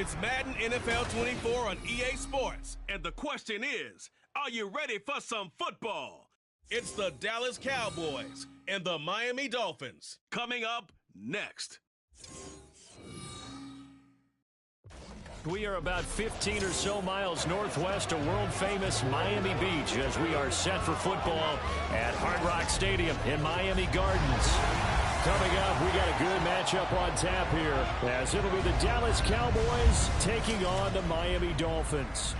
It's Madden NFL 24 on EA Sports. And the question is, are you ready for some football? It's the Dallas Cowboys and the Miami Dolphins. Coming up next. We are about 15 or so miles northwest of world-famous Miami Beach as we are set for football at Hard Rock Stadium in Miami Gardens. Coming up, we got a good matchup on tap here as it'll be the Dallas Cowboys taking on the Miami Dolphins.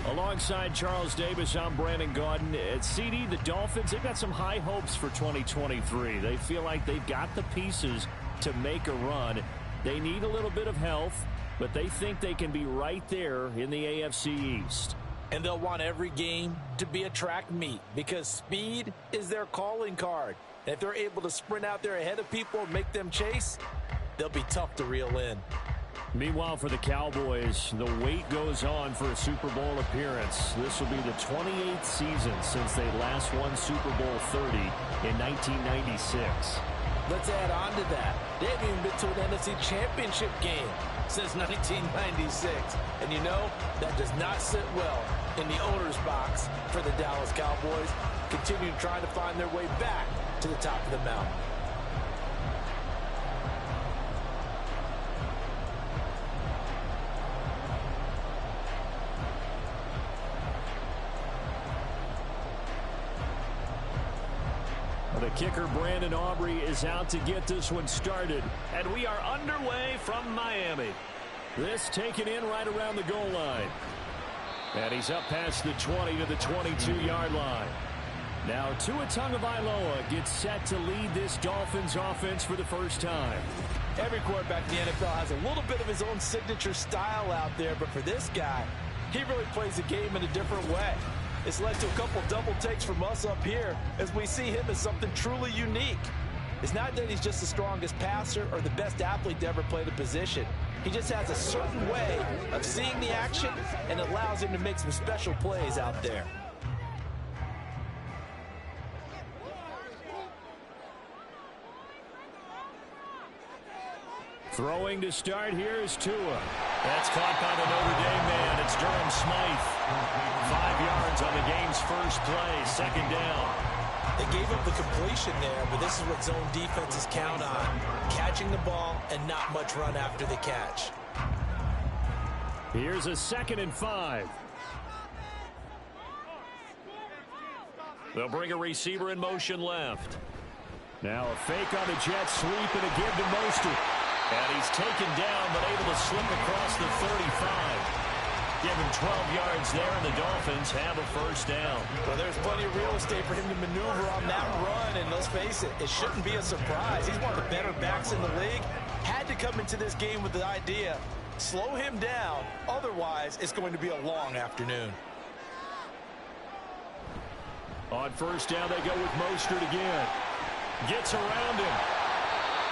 Alongside Charles Davis, I'm Brandon Gaudin. At CD, the Dolphins, they've got some high hopes for 2023. They feel like they've got the pieces to make a run. They need a little bit of health, but they think they can be right there in the AFC East. And they'll want every game to be a track meet because speed is their calling card. And if they're able to sprint out there ahead of people and make them chase, they'll be tough to reel in. Meanwhile, for the Cowboys, the wait goes on for a Super Bowl appearance. This will be the 28th season since they last won Super Bowl 30 in 1996. Let's add on to that. They haven't even been to an NFC Championship game since 1996. And you know, that does not sit well in the owner's box for the Dallas Cowboys, continue trying to find their way back to the top of the mountain. The kicker, Brandon Aubrey, is out to get this one started. And we are underway from Miami. This taken in right around the goal line. And he's up past the 20 to the 22-yard line. Now Tua Tagovailoa gets set to lead this Dolphins offense for the first time. Every quarterback in the NFL has a little bit of his own signature style out there, but for this guy, he really plays the game in a different way. It's led to a couple double takes from us up here as we see him as something truly unique. It's not that he's just the strongest passer or the best athlete to ever play the position. He just has a certain way of seeing the action, and it allows him to make some special plays out there. Throwing to start here is Tua. That's caught by the Notre Dame man. It's Durham Smythe. 5 yards on the game's first play. Second down. They gave up the completion there, but this is what zone defenses count on. Catching the ball and not much run after the catch. Here's a 2nd and 5. They'll bring a receiver in motion left. Now a fake on the jet sweep and a give to Mostert. And he's taken down, but able to slip across the 35. Give him 12 yards there, and the Dolphins have a first down. Well, there's plenty of real estate for him to maneuver on that run, and let's face it, it shouldn't be a surprise. He's one of the better backs in the league. Had to come into this game with the idea, slow him down, otherwise it's going to be a long afternoon. On first down, they go with Mostert again. Gets around him.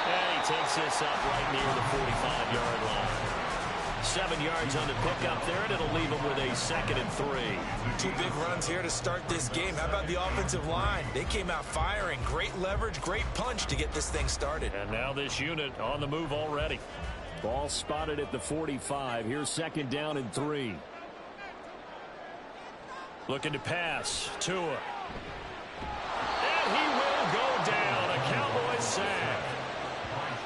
And he takes this up right near the 45-yard line. 7 yards on the pickup there, and it'll leave him with a 2nd and 3. 2 big runs here to start this game. How about the offensive line? They came out firing. Great leverage, great punch to get this thing started. And now this unit on the move already. Ball spotted at the 45. Here's 2nd down and 3. Looking to pass. Tua. And he will go down. A Cowboys sack.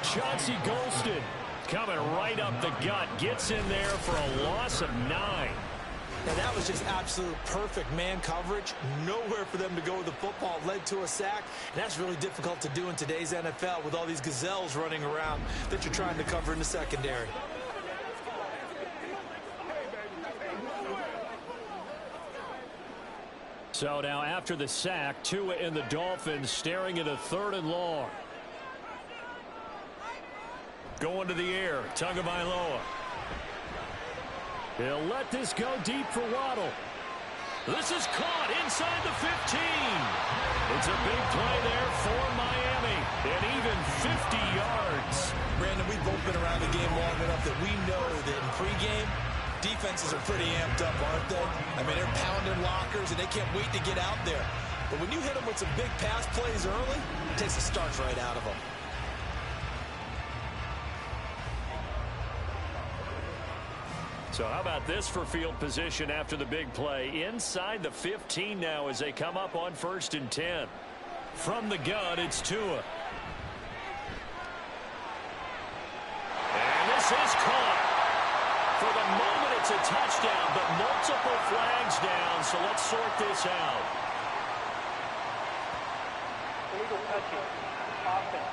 Chauncey Golston coming right up the gut. Gets in there for a loss of 9. Now that was just absolute perfect man coverage. Nowhere for them to go with the football. Led to a sack. And that's really difficult to do in today's NFL with all these gazelles running around that you're trying to cover in the secondary. So now after the sack, Tua and the Dolphins staring at a 3rd and long. Going to the air, Tagovailoa. He'll let this go deep for Waddle. This is caught inside the 15. It's a big play there for Miami, and even 50 yards. Brandon, we've both been around the game long enough that we know that in pregame, defenses are pretty amped up, aren't they? I mean, they're pounding lockers, and they can't wait to get out there. But when you hit them with some big pass plays early, it takes the starch right out of them. So how about this for field position after the big play? Inside the 15 now as they come up on 1st and 10. From the gun, it's Tua. And this is caught. For the moment, it's a touchdown, but multiple flags down, so let's sort this out. Illegal touching. Offense.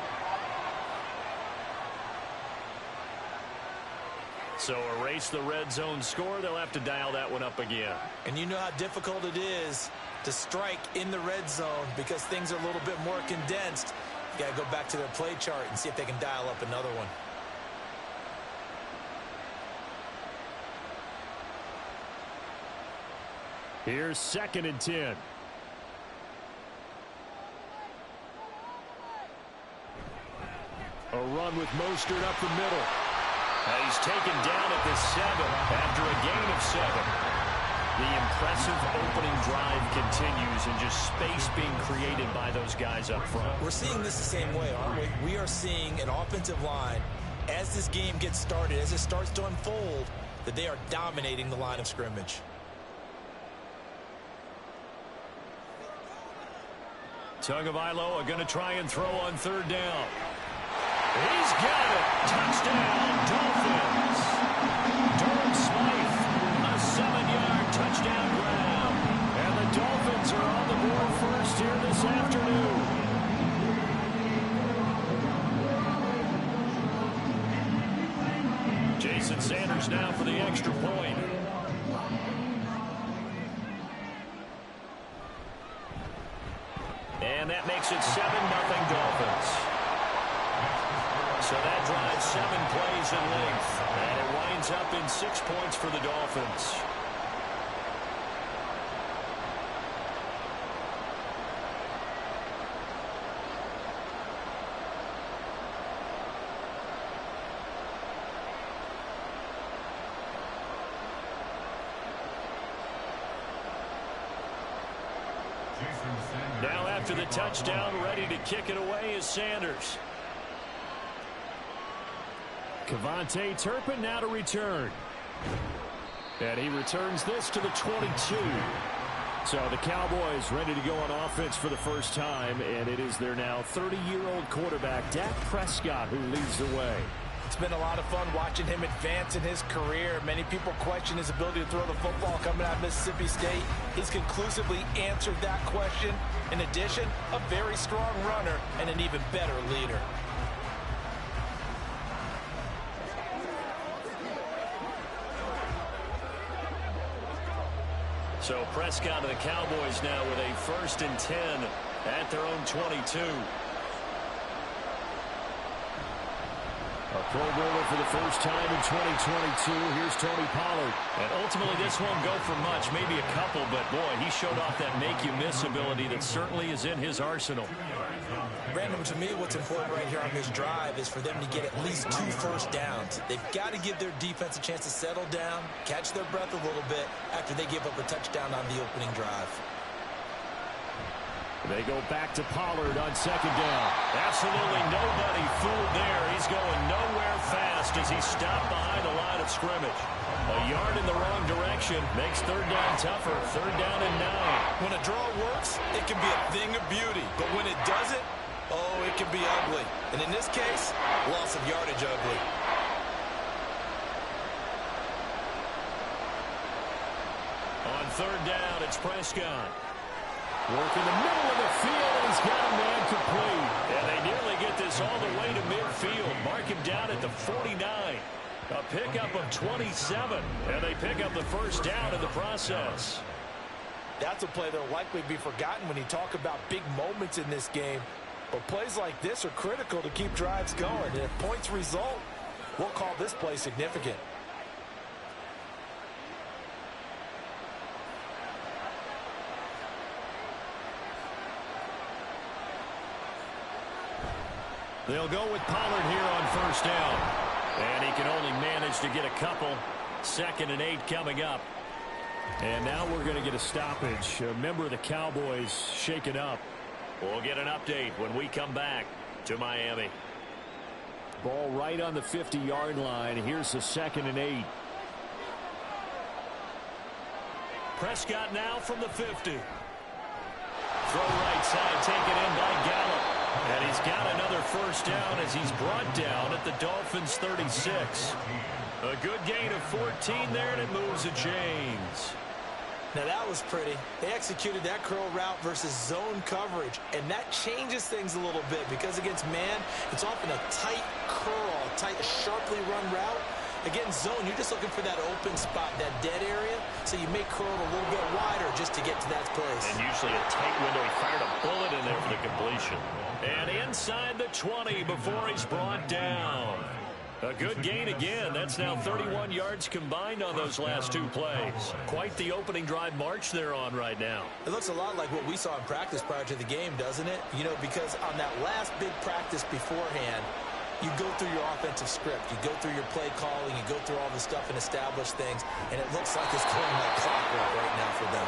So erase the red zone score. They'll have to dial that one up again. And you know how difficult it is to strike in the red zone because things are a little bit more condensed. You got to go back to their play chart and see if they can dial up another one. Here's 2nd and 10. A run with Mostert up the middle. And he's taken down at the 7 after a gain of 7. The impressive opening drive continues and just space being created by those guys up front. We're seeing this the same way, aren't we? We are seeing an offensive line, as this game gets started, as it starts to unfold, that they are dominating the line of scrimmage. Tagovailoa going to try and throw on 3rd down. He's got it. Touchdown, Dolphins. Durham Smythe, a 7-yard touchdown grab. And the Dolphins are on the board first here this afternoon. Jason Sanders now for the extra point. And that makes it 7-0 Dolphins. So that drives 7 plays in length. And it winds up in 6 points for the Dolphins. Now after the touchdown, ready to kick it away is Sanders. Kevontae Turpin now to return. And he returns this to the 22. So the Cowboys ready to go on offense for the first time, and it is their now 30-year-old quarterback, Dak Prescott, who leads the way. It's been a lot of fun watching him advance in his career. Many people question his ability to throw the football coming out of Mississippi State. He's conclusively answered that question. In addition, a very strong runner and an even better leader. So Prescott and the Cowboys now with a 1st and 10 at their own 22. A Pro Bowler for the first time in 2022. Here's Tony Pollard. And ultimately this won't go for much, maybe a couple, but boy, he showed off that make-you-miss ability that certainly is in his arsenal. Brandon, to me, what's important right here on this drive is for them to get at least 2 first downs. They've got to give their defense a chance to settle down, catch their breath a little bit after they give up a touchdown on the opening drive. They go back to Pollard on 2nd down. Absolutely nobody fooled there. He's going nowhere fast as he's stopped behind the line of scrimmage. A yard in the wrong direction makes 3rd down tougher. 3rd down and 9. When a draw works, it can be a thing of beauty. But when it doesn't, oh, it can be ugly. And in this case, loss of yardage ugly. On 3rd down, it's Prescott. Work in the middle of the field, and he's got a man complete. And they nearly get this all the way to midfield. Mark him down at the 49. A pickup of 27, and they pick up the 1st down in the process. That's a play that'll likely be forgotten when you talk about big moments in this game. But plays like this are critical to keep drives going. And if points result, we'll call this play significant. They'll go with Pollard here on 1st down. And he can only manage to get a couple. 2nd and 8 coming up. And now we're going to get a stoppage. A member of the Cowboys shaken up. We'll get an update when we come back to Miami. Ball right on the 50-yard line. Here's the 2nd and 8. Prescott now from the 50. Throw right side, taken in by Gallup. And he's got another first down as he's brought down at the Dolphins' 36. A good gain of 14 there, and it moves the chains. Now that was pretty. They executed that curl route versus zone coverage, and that changes things a little bit because against man, it's often a tight curl, a tight, sharply run route. Against zone, you're just looking for that open spot, that dead area, so you may curl it a little bit wider just to get to that place. And usually a tight window. He fired a bullet in there for the completion. And inside the 20 before he's brought down. A good gain again. That's now 31 yards combined on those last two plays. Quite the opening drive march they're on right now. It looks a lot like what we saw in practice prior to the game, doesn't it? You know, because on that last big practice beforehand, you go through your offensive script. You go through your play calling. You go through all the stuff and establish things. And it looks like it's going like clockwork right now for them.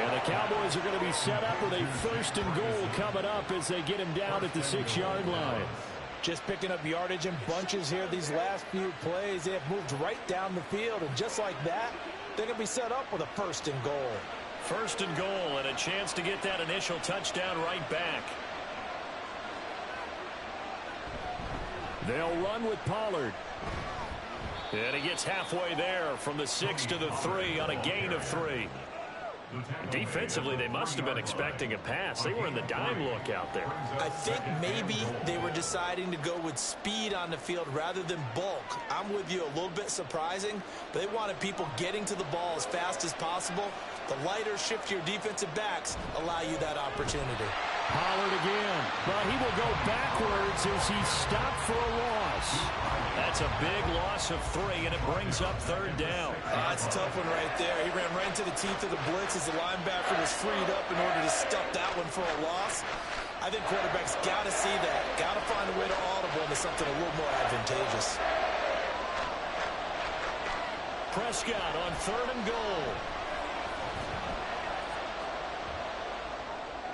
And the Cowboys are going to be set up with a 1st and goal coming up as they get him down at the 6-yard line. Just picking up yardage in bunches here these last few plays. They have moved right down the field. And just like that, they're going to be set up with a 1st and goal. 1st and goal and a chance to get that initial touchdown right back. They'll run with Pollard. And he gets halfway there from the 6 to the 3 on a gain of 3. Defensively, they must have been expecting a pass. They were in the dime look out there. I think maybe they were deciding to go with speed on the field rather than bulk. I'm with you, a little bit surprising. But they wanted people getting to the ball as fast as possible. The lighter, shiftier defensive backs allow you that opportunity. Pollard again, but he will go backwards as he's stopped for a loss. That's a big loss of 3, and it brings up 3rd down. That's a tough one right there. He ran right into the teeth of the blitz as the linebacker was freed up in order to stuff that one for a loss. I think quarterbacks got to see that. Got to find a way to audible into something a little more advantageous. Prescott on 3rd and goal.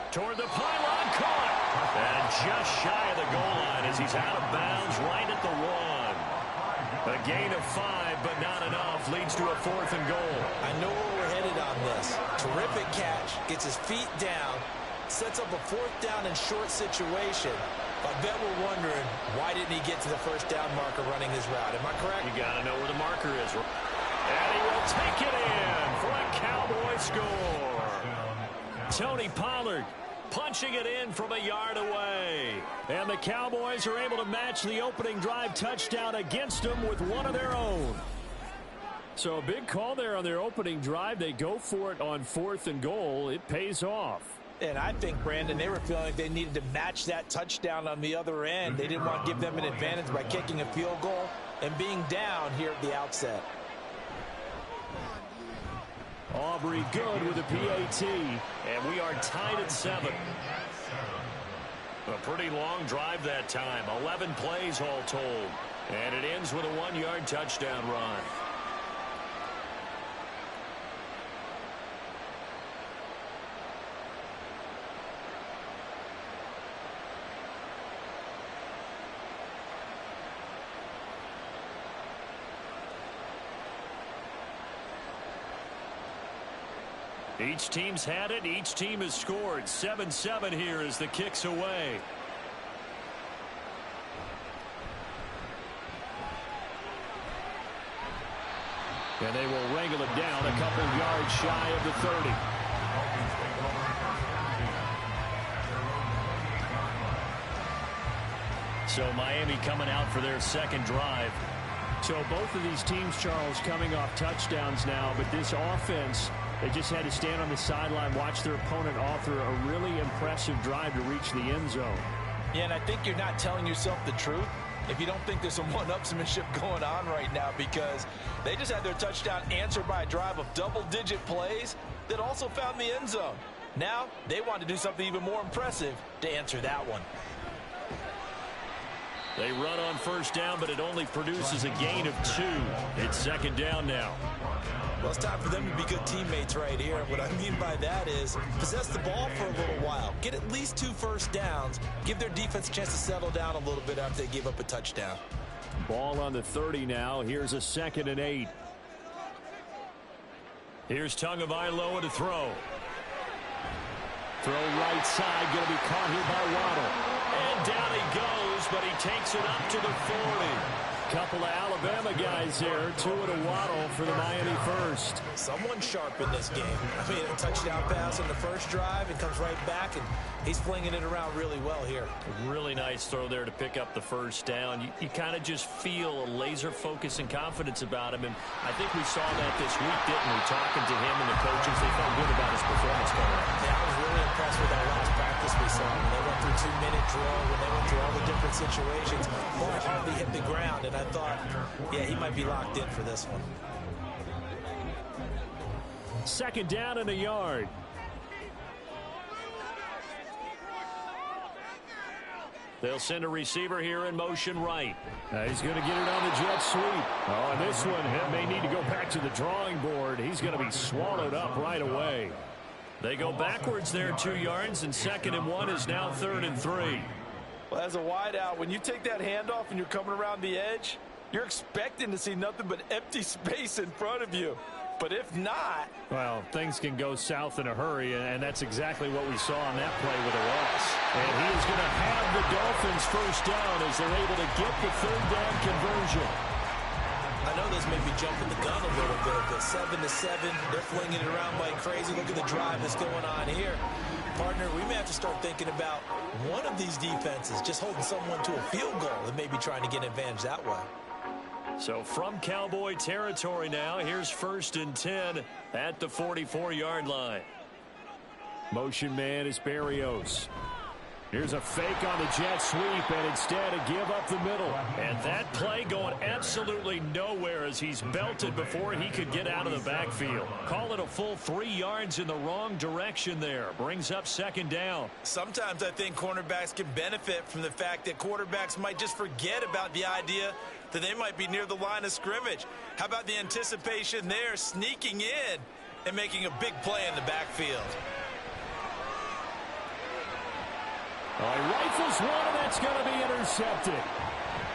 Toward the pylon, caught. And just shy of the goal line as he's out of bounds right at the 1. A gain of 5, but not enough. Leads to a 4th and goal. I know where we're headed on this. Terrific catch. Gets his feet down. Sets up a 4th down and short situation. I bet we're wondering, why didn't he get to the 1st down marker running his route? Am I correct? You got to know where the marker is. And he will take it in for a Cowboy score. Tony Pollard punching it in from a yard away. And the Cowboys are able to match the opening drive touchdown against them with one of their own. So a big call there on their opening drive. They go for it on 4th and goal. It pays off. And I think, Brandon, they were feeling like they needed to match that touchdown on the other end. They didn't want to give them an advantage by kicking a field goal and being down here at the outset. Aubrey good with a PAT, and we are tied at 7. A pretty long drive that time, 11 plays all told, and it ends with a 1-yard touchdown run. Each team's had it. Each team has scored. 7-7 here as the kick's away. And they will wrangle it down a couple yards shy of the 30. So Miami coming out for their 2nd drive. So both of these teams, Charles, coming off touchdowns now, but this offense, they just had to stand on the sideline, watch their opponent author a really impressive drive to reach the end zone. Yeah, and I think you're not telling yourself the truth if you don't think there's some one-upsmanship going on right now, because they just had their touchdown answered by a drive of double-digit plays that also found the end zone. Now they want to do something even more impressive to answer that one. They run on 1st down, but it only produces a gain of 2. It's 2nd down now. Well, it's time for them to be good teammates right here. And what I mean by that is possess the ball for a little while. Get at least 2 first downs. Give their defense a chance to settle down a little bit after they give up a touchdown. Ball on the 30 now. Here's a 2nd and 8. Here's Tagovailoa to throw. Throw right side, going to be caught here by Waddle. And down he goes, but he takes it up to the 40. Couple of Alabama guys there, 2 and a Waddle for the Miami first. Someone sharp in this game. I mean, a touchdown pass on the first drive and comes right back, and he's flinging it around really well here. A really nice throw there to pick up the first down. You kind of just feel a laser focus and confidence about him, and I think we saw that this week, didn't we? Talking to him and the coaches, they felt good about his performance coming up. Yeah, I was really impressed with that last practice we saw. When they went through 2-minute drill, when they went through all the different situations, ball hardly hit the ground, and I thought, yeah, he might be locked in for this one. Second down and a yard. They'll send a receiver here in motion right. He's going to get it on the jet sweep. Oh, and this one may need to go back to the drawing board. He's going to be swallowed up right away. They go backwards there 2 yards, and 2nd and 1 is now 3rd and 3. Well, as a wideout, when you take that handoff and you're coming around the edge, you're expecting to see nothing but empty space in front of you. But if not... Well, things can go south in a hurry, and that's exactly what we saw on that play with a loss. And he is going to have the Dolphins first down as they're able to get the 3rd down conversion. I know this may be jumping the gun a little bit, but 7-7, they're flinging it around like crazy. Look at the drive that's going on here. Partner, we may have to start thinking about one of these defenses just holding someone to a field goal and maybe trying to get an advantage that way. So from Cowboy territory now, here's 1st and 10 at the 44-yard line. Motion man is Berrios. Here's a fake on the jet sweep, and instead a give up the middle. And that play going absolutely nowhere as he's belted before he could get out of the backfield. Call it a full 3 yards in the wrong direction there. Brings up 2nd down. Sometimes I think cornerbacks can benefit from the fact that quarterbacks might just forget about the idea that they might be near the line of scrimmage. How about the anticipation there, sneaking in and making a big play in the backfield? He rifles one, and that's going to be intercepted.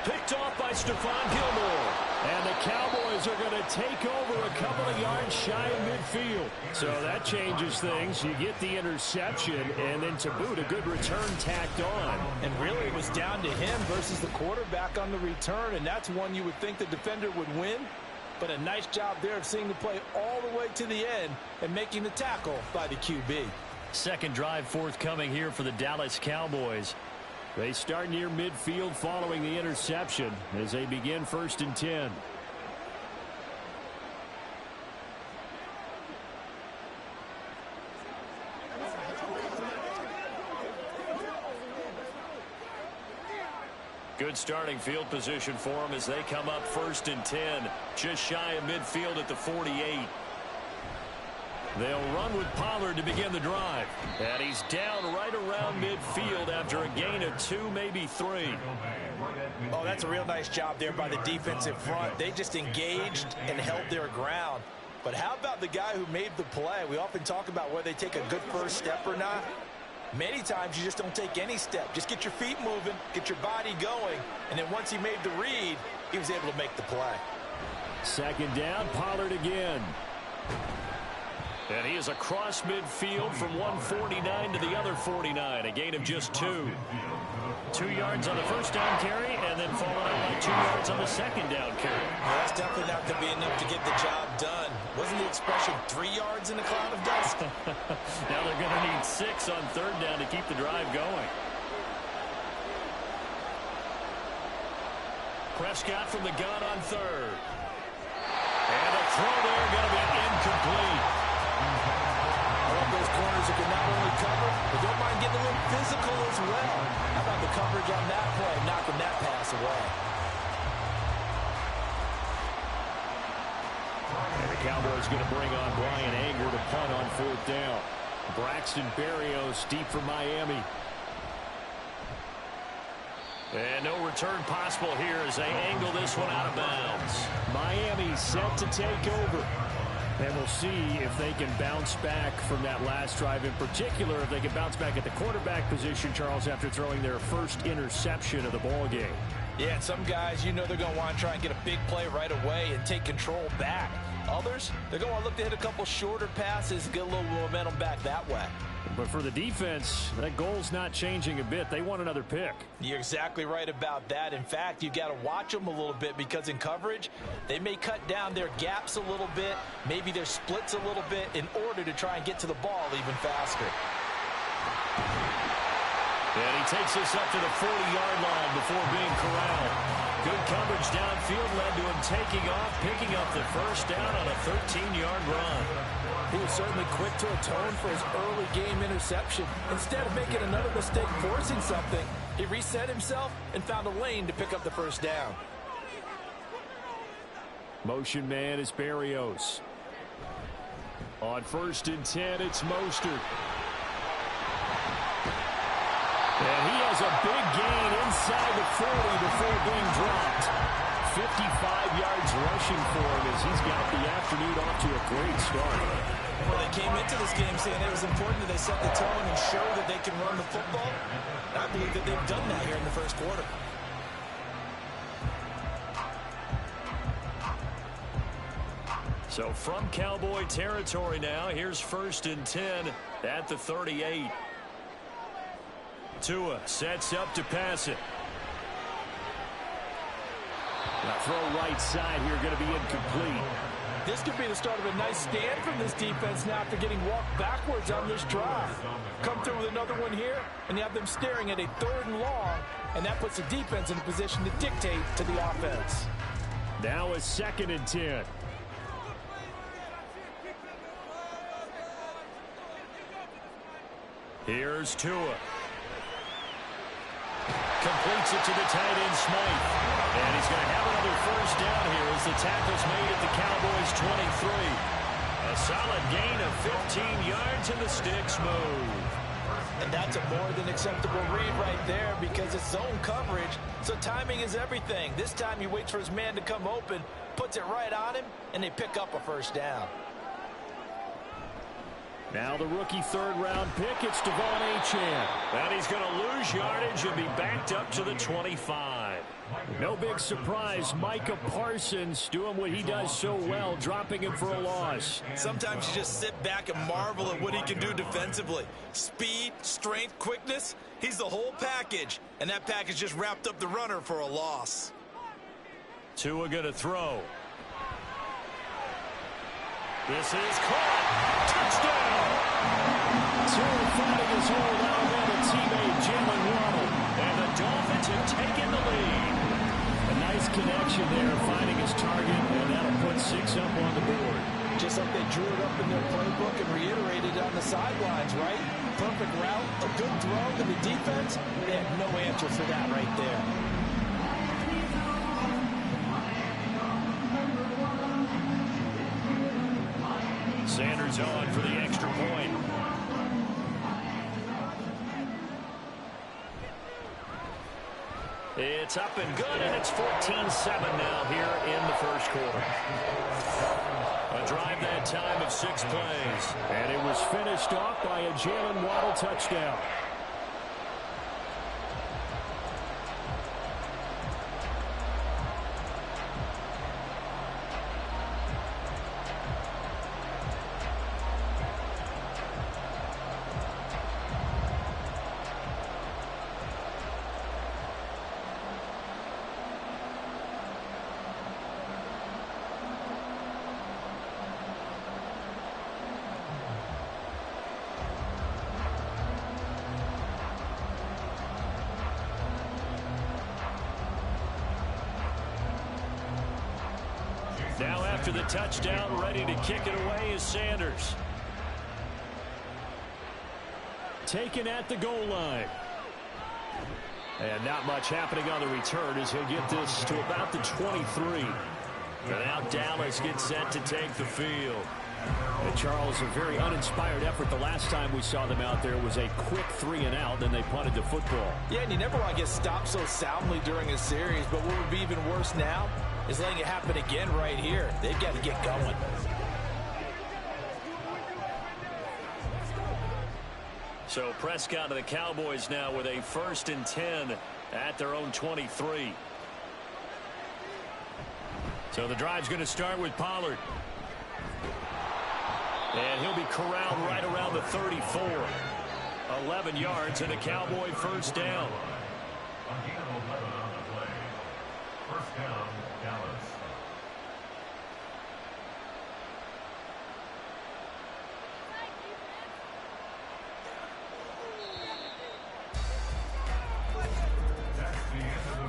Picked off by Stephon Gilmore. And the Cowboys are going to take over a couple of yards shy of midfield. So that changes things. You get the interception, and then to boot, a good return tacked on. And really, it was down to him versus the quarterback on the return, and that's one you would think the defender would win. But a nice job there of seeing the play all the way to the end and making the tackle by the QB. Second drive forthcoming here for the Dallas Cowboys. They start near midfield following the interception as they begin 1st and 10. Good starting field position for them as they come up 1st and 10, just shy of midfield at the 48. They'll run with Pollard to begin the drive. And he's down right around midfield after a gain of 2, maybe 3. Oh, that's a real nice job there by the defensive front. They just engaged and held their ground. But how about the guy who made the play? We often talk about whether they take a good first step or not. Many times you just don't take any step. Just get your feet moving, get your body going, and then once he made the read, he was able to make the play. 2nd down, Pollard again. And he is across midfield from 149 to the other 49, a gain of just 2. 2 yards on the first down carry, and then followed up by 2 yards on the second down carry. Well, that's definitely not going to be enough to get the job done. Wasn't the expression 3 yards in a cloud of dust? Now they're going to need 6 on 3rd down to keep the drive going. Prescott from the gun on 3rd. And a throw there going to be incomplete. I love those corners who can not only cover, but don't mind getting a little physical as well. How about the coverage on that play, knocking that pass away? And the Cowboys going to bring on Brian Anger to punt on 4th down. Braxton Berrios deep for Miami. And no return possible here as they angle this one out of bounds. Miami set to take over. And we'll see if they can bounce back from that last drive, in particular if they can bounce back at the quarterback position, Charles, after throwing their first interception of the ball game. Yeah, and some guys, you know they're going to want to try and get a big play right away and take control back. Others, they're going to look to hit a couple shorter passes, get a little momentum back that way. But for the defense, that goal's not changing a bit. They want another pick. You're exactly right about that. In fact, you've got to watch them a little bit because in coverage, they may cut down their gaps a little bit, maybe their splits a little bit in order to try and get to the ball even faster. And he takes this up to the 40-yard line before being corralled. Good coverage downfield led to him taking off, picking up the first down on a 13-yard run. He was certainly quick to atone for his early game interception. Instead of making another mistake forcing something, he reset himself and found a lane to pick up the first down. Motion man is Berrios. On 1st and 10, it's Mostert. And he has a big gain inside the 40 before being dropped. 55 yards rushing for him as he's got the afternoon off to a great start. Well, they came into this game saying it was important that they set the tone and show that they can run the football. And I believe that they've done that here in the first quarter. So from Cowboy territory now, here's 1st and 10 at the 38. Tua sets up to pass it. Now throw right side here, going to be incomplete. This could be the start of a nice stand from this defense now after getting walked backwards on this drive. Come through with another one here, and you have them staring at a 3rd and long, and that puts the defense in a position to dictate to the offense. Now a 2nd and 10. Here's Tua. Completes it to the tight end, Smythe. And he's going to have another first down here as the tackle's made at the Cowboys' 23. A solid gain of 15 yards and the sticks move. And that's a more than acceptable read right there because it's zone coverage, so timing is everything. This time he waits for his man to come open, puts it right on him, and they pick up a first down. Now the rookie 3rd-round pick, it's Devon Achane. And he's going to lose yardage and be backed up to the 25. No big surprise, Micah Parsons doing what he does so well, dropping him for a loss. Sometimes you just sit back and marvel at what he can do defensively. Speed, strength, quickness, he's the whole package. And that package just wrapped up the runner for a loss. Tua going to throw. This is caught. Touchdown! Tua finding his old Alabama teammate Jalen Waddle. And the Dolphins have taken the lead. A nice connection there, finding his target, and that'll put 6 up on the board. Just like they drew it up in their playbook and reiterated on the sidelines, right? Perfect route, a good throw to the defense. They had no answer for that right there. Sanders on for the extra point. It's up and good, and it's 14-7 now here in the first quarter. A drive that time of 6 plays. And it was finished off by a Jalen Waddle touchdown. Now after the touchdown, ready to kick it away is Sanders. Taken at the goal line. And not much happening on the return as he'll get this to about the 23. And now Dallas gets set to take the field. And Charles, a very uninspired effort the last time we saw them out there was a quick 3-and-out, then they punted the football. Yeah, and you never want to get stopped so soundly during a series, but what would be even worse now is letting it happen again right here. They've got to get going. So Prescott of the Cowboys now with a 1st and 10 at their own 23. So the drive's going to start with Pollard. And he'll be corralled right around the 34. 11 yards and a Cowboy first down. First down, Dallas.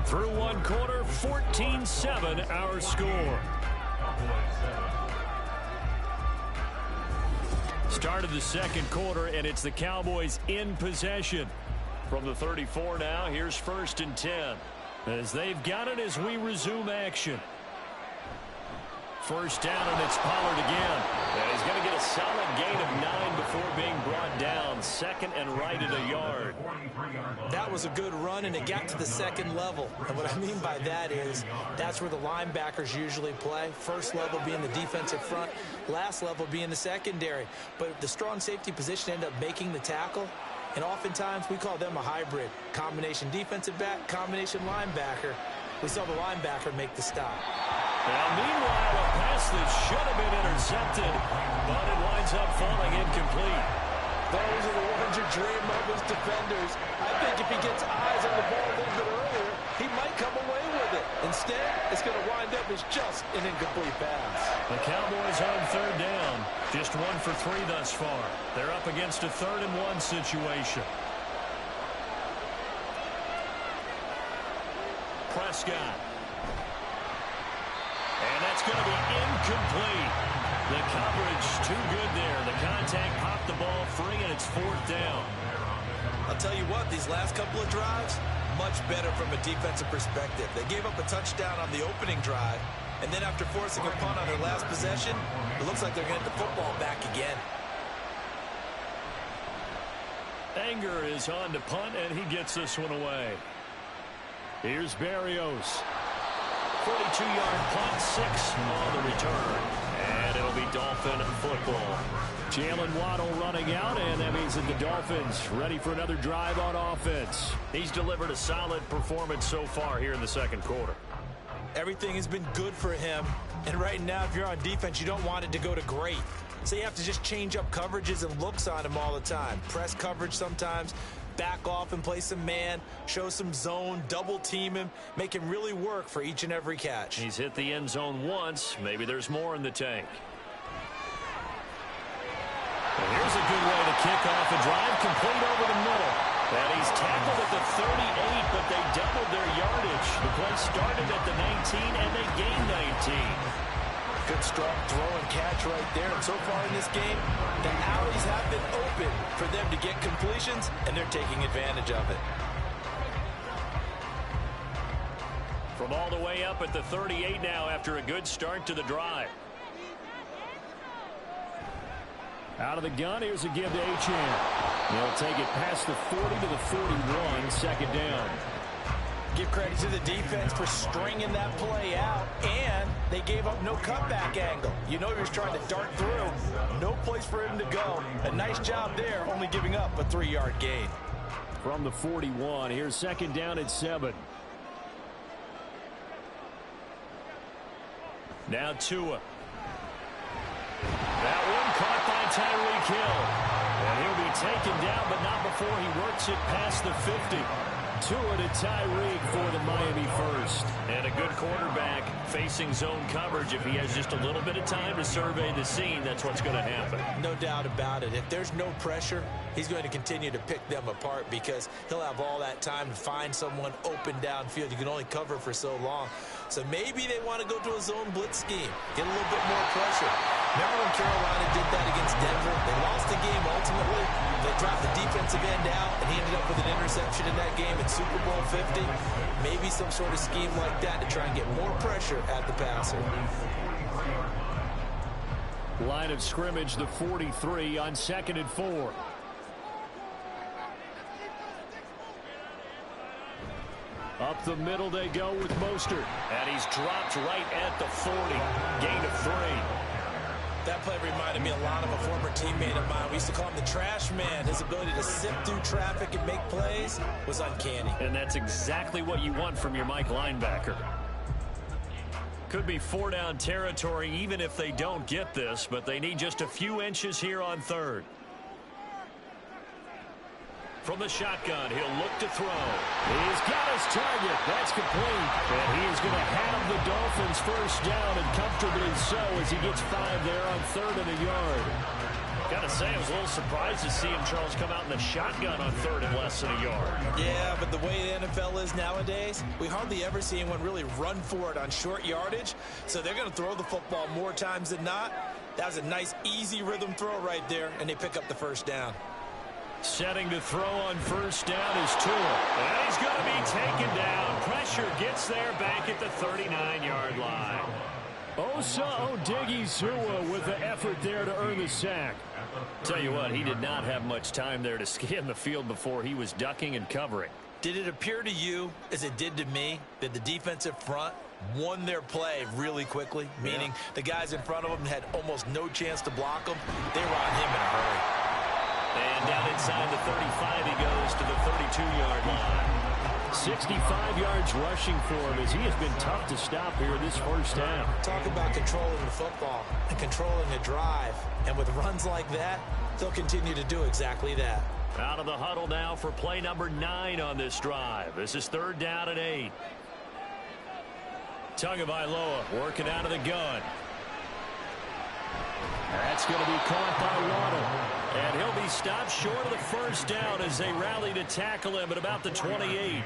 Through one quarter, 14-7 our score. Start of the second quarter, and it's the Cowboys in possession. From the 34 now, here's 1st and 10. As they've got it as we resume action. First down, and it's Pollard again. And he's going to get a solid gain of 9 before being brought down. Second and right at a yard. That was a good run, and it got to the second level. And what I mean by that is that's where the linebackers usually play. First level being the defensive front, last level being the secondary. But the strong safety position ended up making the tackle. And oftentimes we call them a hybrid. Combination defensive back, combination linebacker. We saw the linebacker make the stop. Now, meanwhile, a pass that should have been intercepted, but it winds up falling incomplete. Those are the ones you dream of as defenders. I think if he gets eyes on the ball a little bit earlier, he might come away with it. Instead, it's going to wind up as just an incomplete pass. The Cowboys on third down. Just 1 for 3 thus far. They're up against a 3rd and 1 situation. Prescott. And that's going to be incomplete. The coverage too good there. The contact popped the ball free, and it's 4th down. I'll tell you what, these last couple of drives, much better from a defensive perspective. They gave up a touchdown on the opening drive, and then after forcing a punt on their last possession, it looks like they're going to get the football back again. Anger is on to punt, and he gets this one away. Here's Berrios. 42-yard punt, 6 on the return. And it'll be Dolphin football. Jalen Waddle running out, and that means that the Dolphins ready for another drive on offense. He's delivered a solid performance so far here in the second quarter. Everything has been good for him, and right now, if you're on defense, you don't want it to go to great. So you have to just change up coverages and looks on him all the time. Press coverage sometimes, back off and play some man, show some zone, double team him, make him really work for each and every catch. He's hit the end zone once. Maybe there's more in the tank. And here's a good way to kick off a drive, complete over the middle. And he's tackled at the 38, but they doubled their yardage. The play started at the 19, and they gained 19. Good strong throw and catch right there. And so far in this game, the alleys have been open for them to get completions, and they're taking advantage of it. From all the way up at the 38 now after a good start to the drive. Out of the gun, here's a give to Achane. They'll take it past the 40 to the 41, second down. Give credit to the defense for stringing that play out, and they gave up no cutback angle. You know he was trying to dart through. No place for him to go. A nice job there, only giving up a 3-yard gain. From the 41, here's second down at 7. Now Tua. That one caught by Tyreek Hill. And he'll be taken down, but not before he works it past the 50. Tua to Tyreek for the Miami first. And a good quarterback facing zone coverage. If he has just a little bit of time to survey the scene, that's what's going to happen. No doubt about it. If there's no pressure, he's going to continue to pick them apart because he'll have all that time to find someone open downfield. You can only cover for so long. So maybe they want to go to a zone blitz scheme, get a little bit more pressure. Remember when Carolina did that against Denver? They lost the game ultimately. They dropped the defensive end out, and he ended up with an interception in that game in Super Bowl 50. Maybe some sort of scheme like that to try and get more pressure at the passer. Line of scrimmage, the 43 on 2nd and 4. Up the middle they go with Mostert. And he's dropped right at the 40. Gain of 3. That play reminded me a lot of a former teammate of mine. We used to call him the trash man. His ability to sift through traffic and make plays was uncanny. And that's exactly what you want from your Mike linebacker. Could be 4-down territory even if they don't get this, but they need just a few inches here on third. From the shotgun, he'll look to throw. He's got his target. That's complete. And he is going to have the Dolphins first down, and comfortably so, as he gets 5 there on 3rd and a yard. Got to say, I was a little surprised to see him, Charles, come out in the shotgun on 3rd and less than a yard. Yeah, but the way the NFL is nowadays, we hardly ever see anyone really run for it on short yardage. So they're going to throw the football more times than not. That was a nice, easy rhythm throw right there, and they pick up the first down. Setting to throw on first down is Tua. And he's going to be taken down. Pressure gets there back at the 39-yard line. Osa Odighizuwa with the effort there to earn the sack. Tell you what, he did not have much time there to scan the field before he was ducking and covering. Did it appear to you, as it did to me, that the defensive front won their play really quickly? Meaning the guys in front of them had almost no chance to block him. They were on him in a hurry. And down inside the 35, he goes to the 32-yard line. 65 yards rushing for him as he has been tough to stop here this first half. Talk about controlling the football and controlling the drive. And with runs like that, they'll continue to do exactly that. Out of the huddle now for play number 9 on this drive. This is 3rd down and 8. Tagovailoa working out of the gun. That's going to be caught by Waddle. And he'll be stopped short of the first down as they rally to tackle him at about the 28.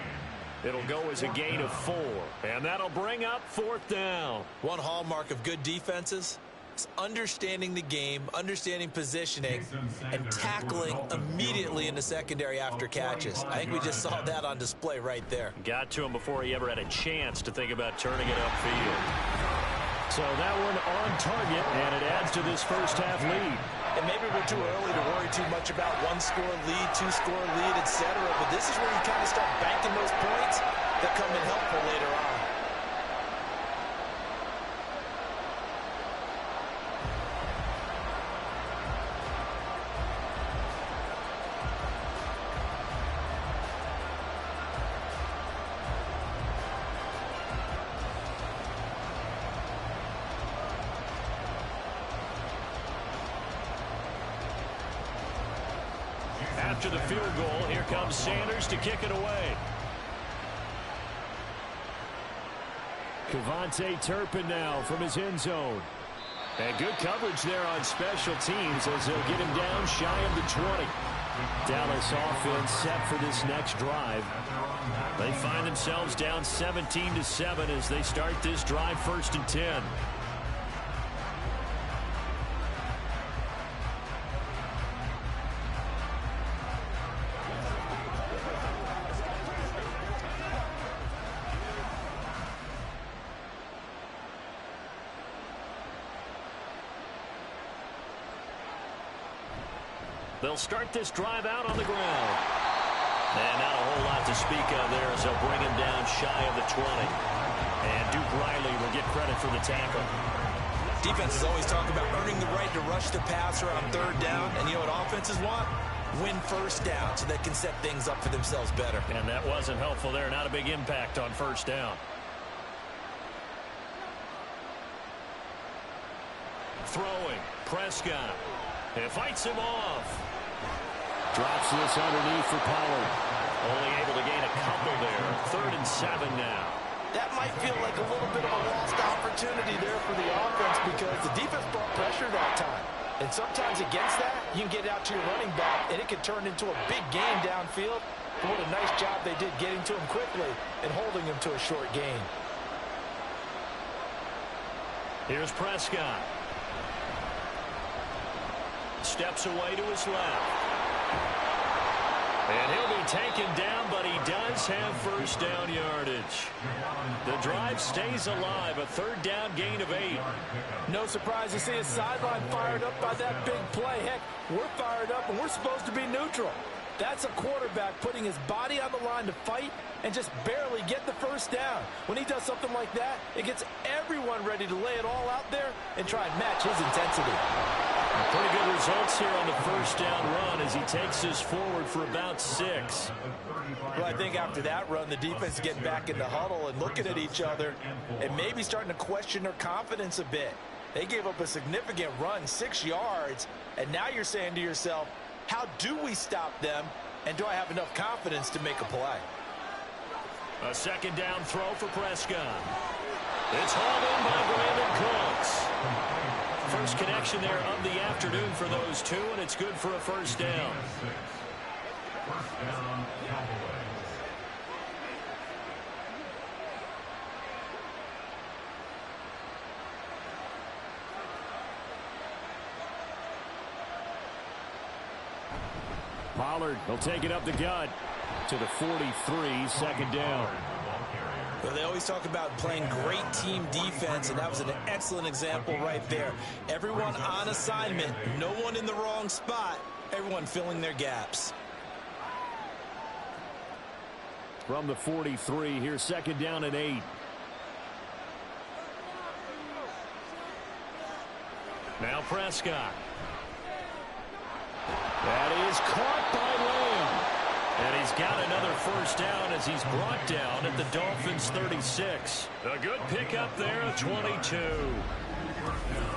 It'll go as a gain of 4. And that'll bring up 4th down. One hallmark of good defenses is understanding the game, understanding positioning, and tackling immediately in the secondary after catches. I think we just saw that on display right there. Got to him before he ever had a chance to think about turning it upfield. So that one on target, and it adds to this first half lead. And maybe we're too early to worry too much about 1-score lead, 2-score lead, etc. But this is where you kind of start banking those points that come in helpful later on. After the field goal, here comes Sanders to kick it away. Kevontae Turpin now from his end zone. And good coverage there on special teams as they'll get him down shy of the 20. Dallas offense set for this next drive. They find themselves down 17-7 as they start this drive 1st and 10. They'll start this drive out on the ground. And not a whole lot to speak of there as they'll bring him down shy of the 20. And Duke Riley will get credit for the tackle. Defenses always talk about earning the right to rush the passer on 3rd down. And you know what offenses want? Win first down so they can set things up for themselves better. And that wasn't helpful there. Not a big impact on first down. Throwing. Prescott. He fights him off. Drops this underneath for Pollard. Only able to gain a couple there. 3rd and 7 now. That might feel like a little bit of a lost opportunity there for the offense because the defense brought pressure that time. And sometimes against that, you can get out to your running back, and it can turn into a big game downfield. But what a nice job they did getting to him quickly and holding him to a short gain. Here's Prescott. Steps away to his left. And he'll be taken down, but he does have first down yardage. The drive stays alive, a 3rd down gain of 8. No surprise to see his sideline fired up by that big play. Heck, we're fired up, and we're supposed to be neutral. That's a quarterback putting his body on the line to fight and just barely get the first down. When he does something like that, it gets everyone ready to lay it all out there and try and match his intensity. Pretty good results here on the first down run as he takes us forward for about 6. Well, I think after that run, the defense is getting back in the huddle and looking at each other and maybe starting to question their confidence a bit. They gave up a significant run, 6 yards, and now you're saying to yourself, how do we stop them, and do I have enough confidence to make a play? A second down throw for Prescott. It's hauled in by Brandon Cooks. First connection there of the afternoon for those two, and it's good for a first down. First down, Cowboys. Pollard will take it up the gut to the 43, second down. Well, they always talk about playing great team defense, and that was an excellent example right there. Everyone on assignment, no one in the wrong spot, everyone filling their gaps. From the 43, here's second down and 8. Now Prescott. That is caught by Lamb. And he's got another first down as he's brought down at the Dolphins' 36. A good pickup there at 22.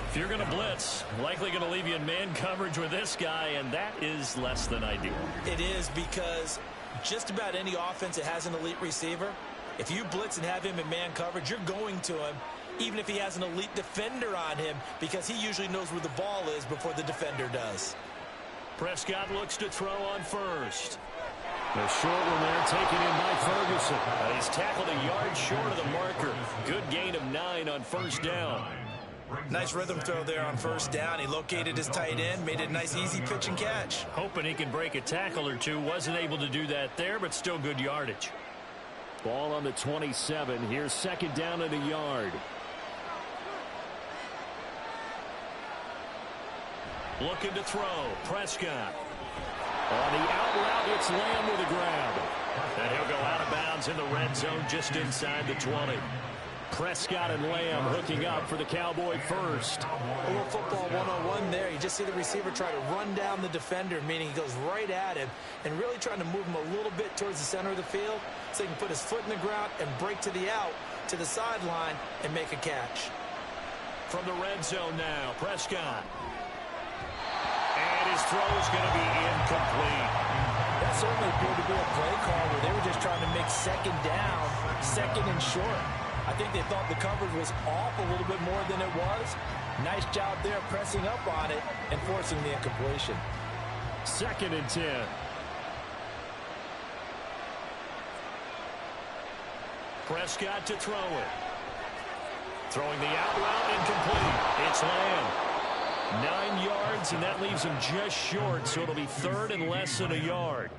If you're going to blitz, likely going to leave you in man coverage with this guy, and that is less than ideal. It is, because just about any offense that has an elite receiver, if you blitz and have him in man coverage, you're going to him, even if he has an elite defender on him, because he usually knows where the ball is before the defender does. Prescott looks to throw on first. The short one there taken in by Ferguson. He's tackled a yard short of the marker. Good gain of 9 on first down. Nice rhythm throw there on first down. He located his tight end, made it a nice easy pitch and catch. Hoping he can break a tackle or two. Wasn't able to do that there, but still good yardage. Ball on the 27. Here's second down and a yard. Looking to throw. Prescott. On the out route, it's Lamb with a grab. And he'll go out of bounds in the red zone just inside the 20. Prescott and Lamb hooking up for the Cowboy first. A little football 101 there. You just see the receiver try to run down the defender, meaning he goes right at him, and really trying to move him a little bit towards the center of the field so he can put his foot in the ground and break to the out, to the sideline, and make a catch. From the red zone now, Prescott. And his throw is going to be incomplete. That certainly appeared to be a play call where they were just trying to make second down, second and short. I think they thought the coverage was off a little bit more than it was. Nice job there pressing up on it and forcing the incompletion. Second and 10. Prescott to throw it. Throwing the out route, incomplete. It's Lamb. 9 yards, and that leaves him just short, so it'll be third and less than a yard.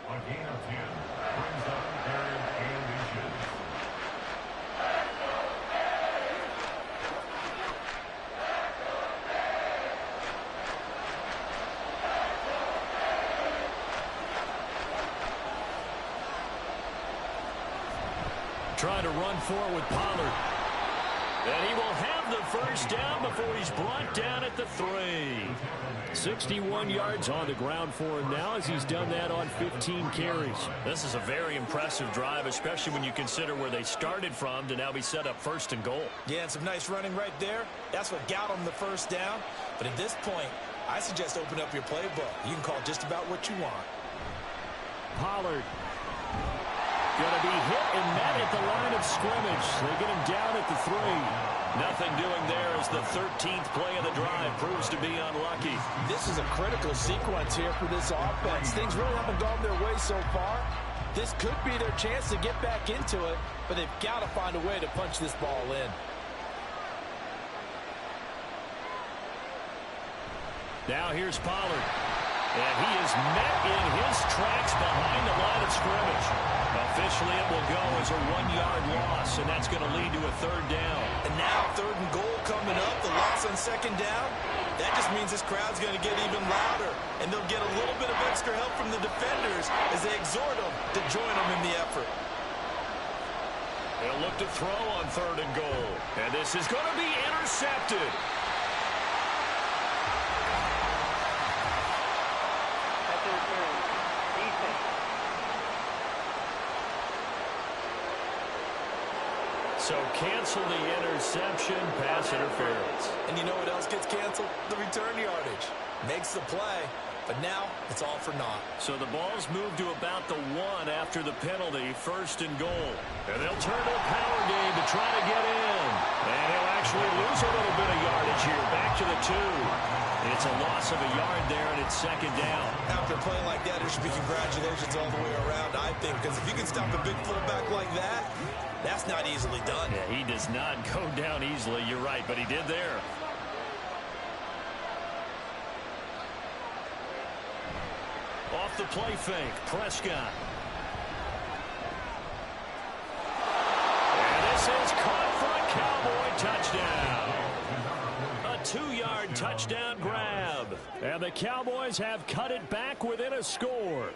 A gain of 10 brings up third and inches. Trying to run forward with Pollard. And he will have the first down before he's brought down at the 3. 61 yards on the ground for him now as he's done that on 15 carries. This is a very impressive drive, especially when you consider where they started from to now be set up first and goal. Yeah, and some nice running right there. That's what got him the first down. But at this point, I suggest open up your playbook. You can call just about what you want. Pollard. Going to be hit and met at the line of scrimmage. They get him down at the 3. Nothing doing there as the 13th play of the drive proves to be unlucky. This is a critical sequence here for this offense. Things really haven't gone their way so far. This could be their chance to get back into it, but they've got to find a way to punch this ball in. Now here's Pollard. And he is met in his tracks behind the line of scrimmage. Officially, it will go as a 1-yard loss, and that's going to lead to a third down. And now third and goal coming up, the loss on second down. That just means this crowd's going to get even louder, and they'll get a little bit of extra help from the defenders as they exhort them to join them in the effort. They'll look to throw on third and goal, and this is going to be intercepted. So cancel the interception, pass interference. And you know what else gets canceled? The return yardage. Makes the play, but now it's all for naught. So the ball's moved to about the 1 after the penalty, 1st and goal. And they'll turn to a power game to try to get in. And he'll actually lose a little bit of yardage here, back to the 2. It's a loss of a yard there, and it's 2nd down. After playing like that, there should be congratulations all the way around, I think, because if you can stop a big fullback like that, that's not easily done. Yeah, he does not go down easily, you're right, but he did there. Off the play fake, Prescott. And this is caught for a Cowboy touchdown. A 2-yard touchdown grab. And the Cowboys have cut it back within a score.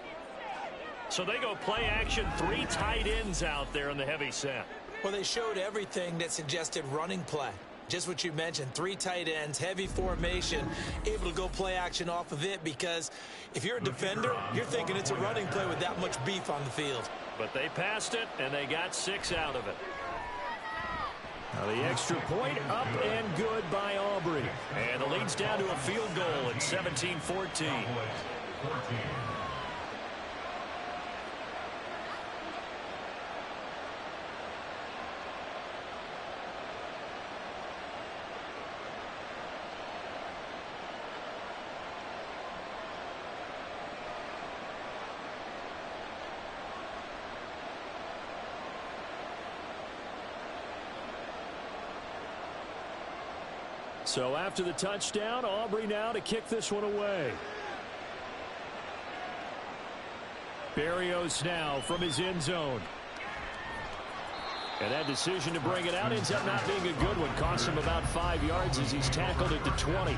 So they go play action, 3 tight ends out there in the heavy set. Well, they showed everything that suggested running play. Just what you mentioned, 3 tight ends, heavy formation, able to go play action off of it, because if you're a defender, you're thinking it's a running play with that much beef on the field. But they passed it, and they got 6 out of it. Now the extra point up and good by Aubrey. And the lead's down to a field goal at 17-14. So after the touchdown, Aubrey now to kick this one away. Berrios now from his end zone. And that decision to bring it out ends up not being a good one. Costs him about 5 yards as he's tackled at the 20.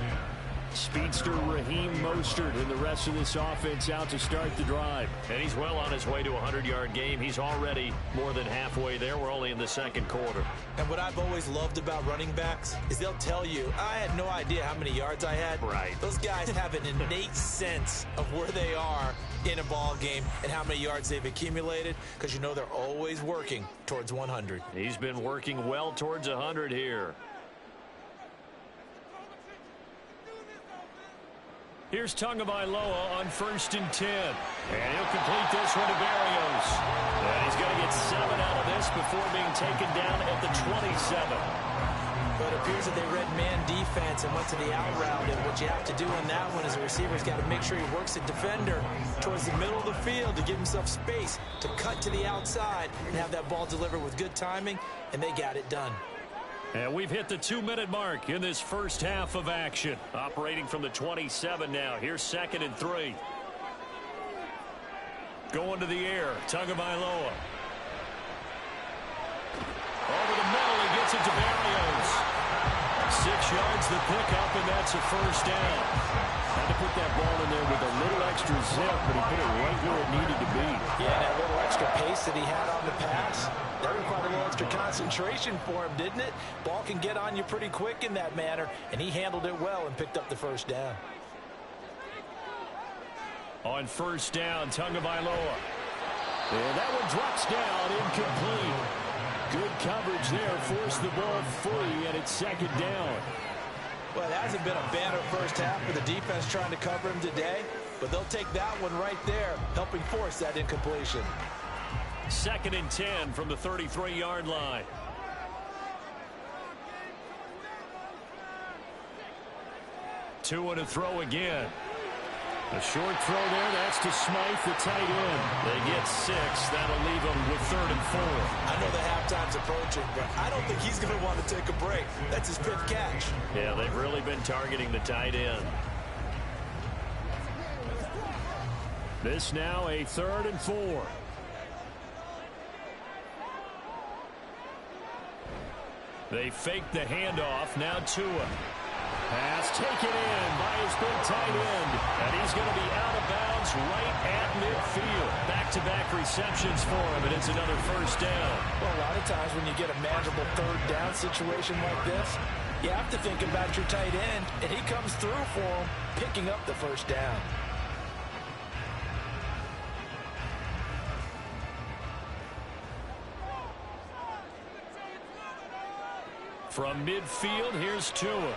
Speedster Raheem Mostert and the rest of this offense out to start the drive. And he's well on his way to a 100-yard game. He's already more than halfway there. We're only in the 2nd quarter. And what I've always loved about running backs is they'll tell you, I had no idea how many yards I had. Right. Those guys have an innate sense of where they are in a ball game and how many yards they've accumulated, because you know they're always working towards 100. He's been working well towards 100 here. Here's Tagovailoa on 1st and 10. And he'll complete this one to Berrios. And he's going to get 7 out of this before being taken down at the 27. But it appears that they read man defense and went to the out route. And what you have to do on that one is a receiver's got to make sure he works the defender towards the middle of the field to give himself space to cut to the outside and have that ball delivered with good timing. And they got it done. And we've hit the 2-minute mark in this first half of action. Operating from the 27 now. Here's 2nd and 3. Going to the air. Tagovailoa. Over the middle, he gets it to Berrios. 6 yards the pickup, and that's a 1st down. Had to put that ball in there with a little extra zip, but he put it right where it needed to be. Yeah, that little extra pace that he had on the pass, that required a little extra concentration for him, didn't it? Ball can get on you pretty quick in that manner, and he handled it well and picked up the 1st down. On 1st down, Tagovailoa. And that one drops down, incomplete. Good coverage there, forced the ball free, and it's 2nd down. Well, it hasn't been a banner first half for the defense trying to cover him today, but they'll take that one right there, helping force that incompletion. 2nd and 10 from the 33-yard line. Two and a throw again. A short throw there, that's to Smythe, the tight end. They get 6. That'll leave them with 3rd and 4. I know the halftime's approaching, but I don't think he's going to want to take a break. That's his fifth catch. Yeah, they've really been targeting the tight end. This now a 3rd and 4. They fake the handoff, now Tua. Pass taken in by his big tight end. And he's going to be out of bounds right at midfield. Back-to-back receptions for him, and it's another 1st down. Well, a lot of times when you get a manageable 3rd down situation like this, you have to think about your tight end, and he comes through for him, picking up the 1st down. From midfield, here's Tua. Open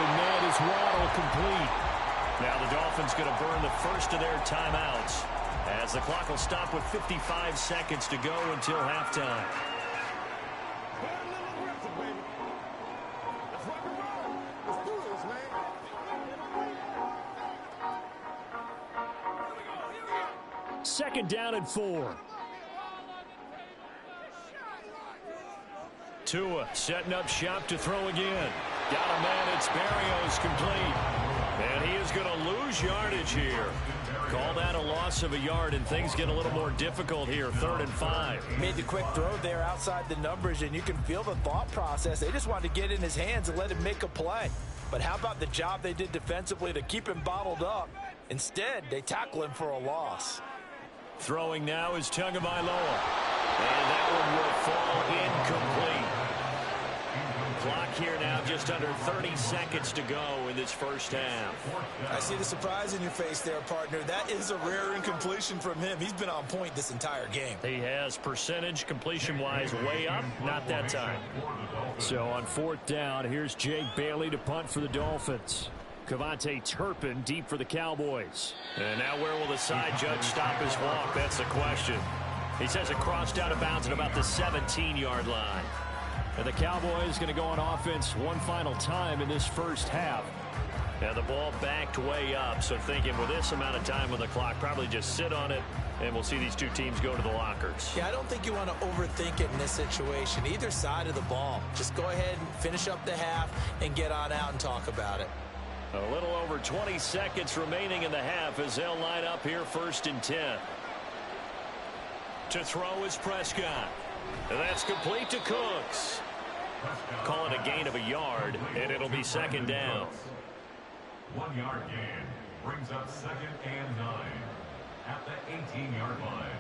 man is Waddle, complete. Now the Dolphins going to burn the first of their timeouts, as the clock will stop with 55 seconds to go until halftime. Second down and 4. Tua setting up shop to throw again. Got a man, it's Barrios, complete. And he is going to lose yardage here. Call that a loss of a yard, and things get a little more difficult here. 3rd and 5. Made the quick throw there outside the numbers, and you can feel the thought process. They just wanted to get in his hands and let him make a play. But how about the job they did defensively to keep him bottled up? Instead, they tackle him for a loss. Throwing now is Tagovailoa. And that one will fall incomplete. Clock here now just under 30 seconds to go in this first half. I see the surprise in your face there, partner. That is a rare incompletion from him. He's been on point this entire game. He has percentage completion-wise way up, not that time. So on 4th down, here's Jake Bailey to punt for the Dolphins. Cavante Turpin deep for the Cowboys. And now where will the side judge stop his walk? That's the question. He says it crossed out of bounds at about the 17-yard line. And the Cowboys going to go on offense one final time in this first half. And the ball backed way up, so thinking with this amount of time on the clock, probably just sit on it, and we'll see these two teams go to the lockers. Yeah, I don't think you want to overthink it in this situation. Either side of the ball. Just go ahead and finish up the half and get on out and talk about it. A little over 20 seconds remaining in the half as they'll line up here 1st and 10. To throw is Prescott. And that's complete to Cooks. Call it a gain of a yard, and it'll be 2nd down. 1 yard gain brings up 2nd and 9 at the 18-yard line.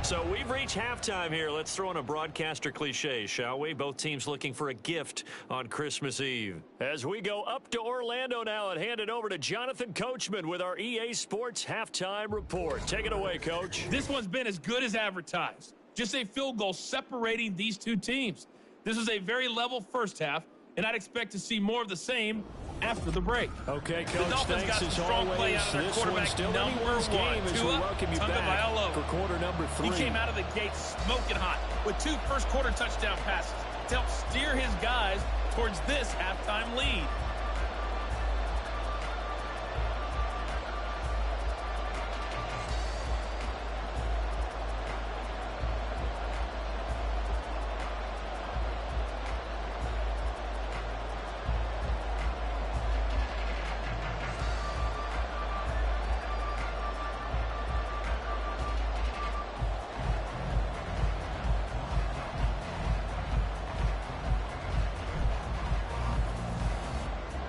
So we've reached halftime here. Let's throw in a broadcaster cliche, shall we? Both teams looking for a gift on Christmas Eve. As we go up to Orlando now and hand it over to Jonathan Coachman with our EA Sports Halftime Report. Take it away, Coach. This one's been as good as advertised. Just a field goal separating these two teams. This is a very level first half, and I'd expect to see more of the same after the break. Okay, Coach, the Dolphins thanks got some as strong always. play out of their This quarterback, one's still number anyone's one, game as we welcome you back for quarter number 3. He came out of the gate smoking hot with 2 first-quarter touchdown passes to help steer his guys towards this halftime lead.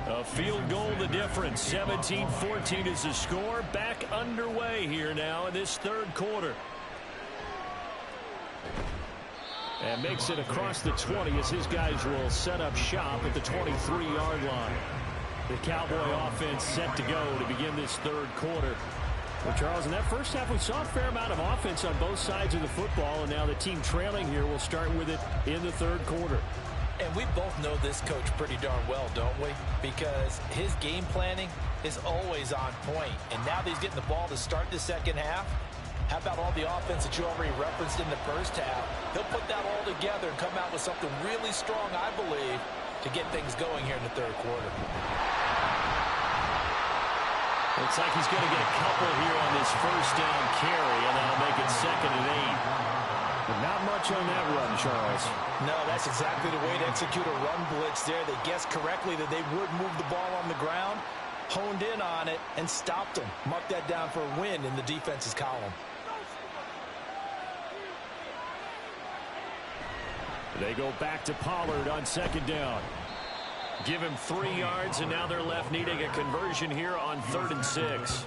A field goal the difference. 17-14 is the score. Back underway here now in this 3rd quarter. And makes it across the 20 as his guys will set up shop at the 23-yard line. The Cowboy offense set to go to begin this 3rd quarter. Well, Charles, in that first half, we saw a fair amount of offense on both sides of the football, and now the team trailing here will start with it in the 3rd quarter. And we both know this coach pretty darn well, don't we? Because his game planning is always on point. And now that he's getting the ball to start the second half, how about all the offense that you already referenced in the first half? He'll put that all together and come out with something really strong, I believe, to get things going here in the 3rd quarter. Looks like he's going to get a couple here on this first down carry, and that'll make it 2nd and 8. But not much on that run, Charles. No, that's exactly the way to execute a run blitz there. They guessed correctly that they would move the ball on the ground, honed in on it, and stopped them. Mark that down for a win in the defense's column. They go back to Pollard on 2nd down. Give him 3 yards, and now they're left needing a conversion here on 3rd and 6.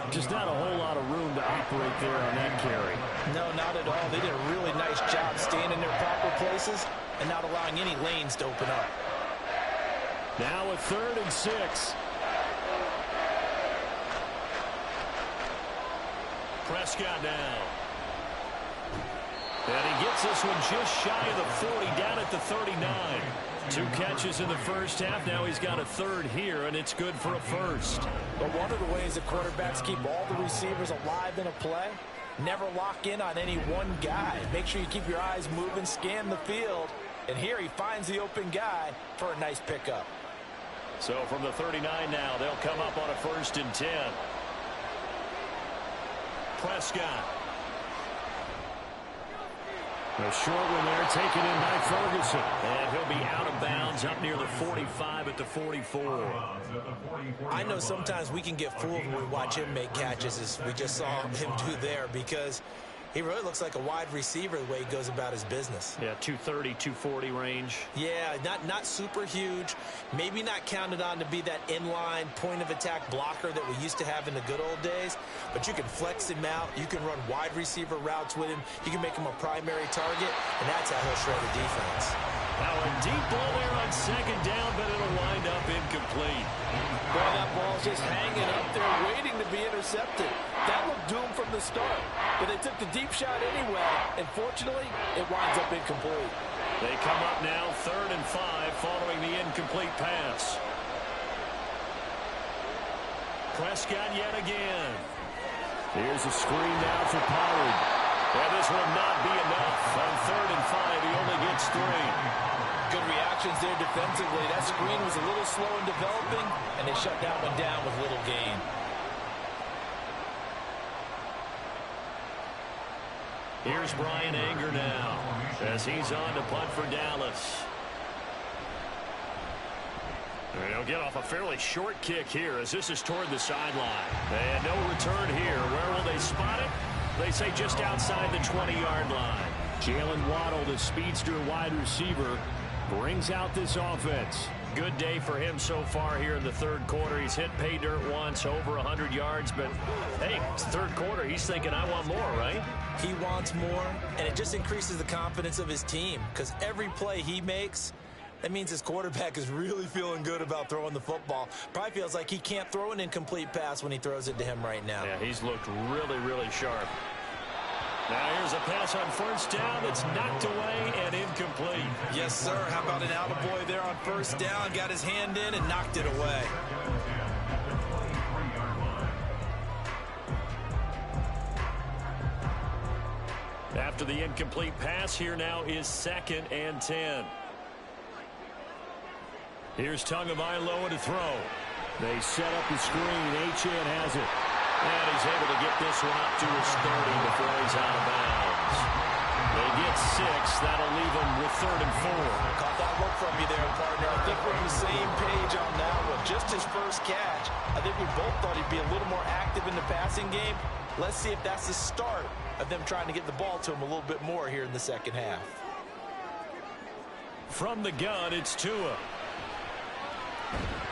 Just not a whole lot of room to operate there on that carry. No, not at all. They did a really nice job staying in their proper places and not allowing any lanes to open up. Now a 3rd and 6. Prescott now. And he gets this one just shy of the 40, down at the 39. 2 catches in the first half. Now he's got a third here, and it's good for a first. But one of the ways that quarterbacks keep all the receivers alive in a play, never lock in on any one guy. Make sure you keep your eyes moving, scan the field. And here he finds the open guy for a nice pickup. So from the 39 now, they'll come up on a 1st and 10. Prescott. A short one there, taken in by Ferguson. And he'll be out of bounds up near the 45 at the 44. I know sometimes we can get fooled when we watch him make catches, as we just saw him do there, because he really looks like a wide receiver the way he goes about his business. Yeah, 230, 240 range. Yeah, not super huge. Maybe not counted on to be that inline point-of-attack blocker that we used to have in the good old days. But you can flex him out. You can run wide receiver routes with him. You can make him a primary target, and that's how he'll shred a defense. Now a deep ball there on 2nd down, but it'll wind up incomplete. Boy, that ball's just hanging up there waiting to be intercepted. That looked doomed from the start, but they took the deep shot anyway, and fortunately, it winds up incomplete. They come up now 3rd and 5 following the incomplete pass. Prescott yet again. Here's a screen now for Pollard. And this will not be enough. On 3rd and 5, he only gets 3. Good reactions there defensively. That screen was a little slow in developing, and they shut that one down with little gain. Here's Brian Anger now as he's on to punt for Dallas. And he'll get off a fairly short kick here as this is toward the sideline. And no return here. Where will they spot it? They say just outside the 20-yard line. Jalen Waddle, the speedster wide receiver, brings out this offense. Good day for him so far here in the 3rd quarter. He's hit pay dirt once, over 100 yards. But, hey, it's the 3rd quarter. He's thinking, I want more, right? He wants more, and it just increases the confidence of his team because every play he makes, that means his quarterback is really feeling good about throwing the football. Probably feels like he can't throw an incomplete pass when he throws it to him right now. Yeah, he's looked really, really sharp. Now here's a pass on 1st down that's knocked away and incomplete. Yes, sir. How about an attaboy there on 1st down? Got his hand in and knocked it away. After the incomplete pass, here now is 2nd and 10. Here's Tagovailoa to throw. They set up the screen. Achane has it. And he's able to get this one up to his 30 before he's out of bounds. They get 6. That'll leave them with 3rd and 4. Caught that look from you there, partner. I think we're on the same page on that one. Just his first catch. I think we both thought he'd be a little more active in the passing game. Let's see if that's the start of them trying to get the ball to him a little bit more here in the 2nd half. From the gun, it's Tua.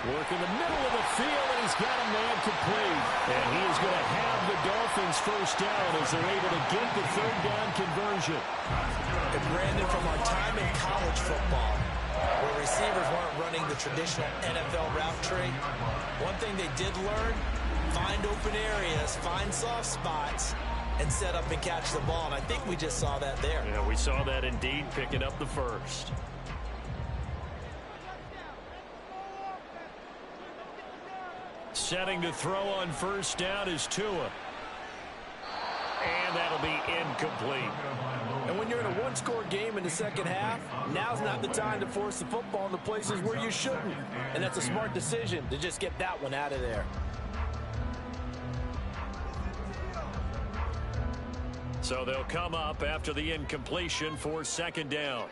Work in the middle of the field, and he's got a man complete. And he is going to have the Dolphins 1st down as they're able to get the 3rd down conversion. And Brandon, from our time in college football, where receivers weren't running the traditional NFL route tree, one thing they did learn, find open areas, find soft spots, and set up and catch the ball. And I think we just saw that there. Yeah, we saw that indeed, picking up the 1st. Setting to throw on 1st down is Tua. And that'll be incomplete. And when you're in a one-score game in the 2nd half, now's not the time to force the football in the places where you shouldn't. And that's a smart decision to just get that one out of there. So they'll come up after the incompletion for 2nd down.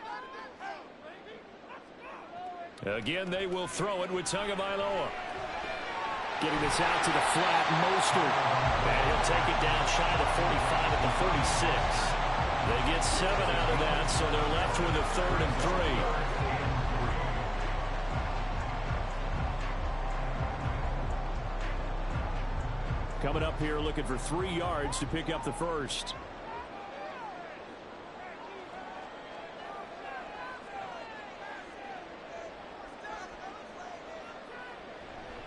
Again, they will throw it with Tagovailoa. Getting this out to the flat, Mostert. And he'll take it down shy of the 45 at the 46. They get 7 out of that, so they're left with a 3rd and 3. Coming up here looking for 3 yards to pick up the 1st.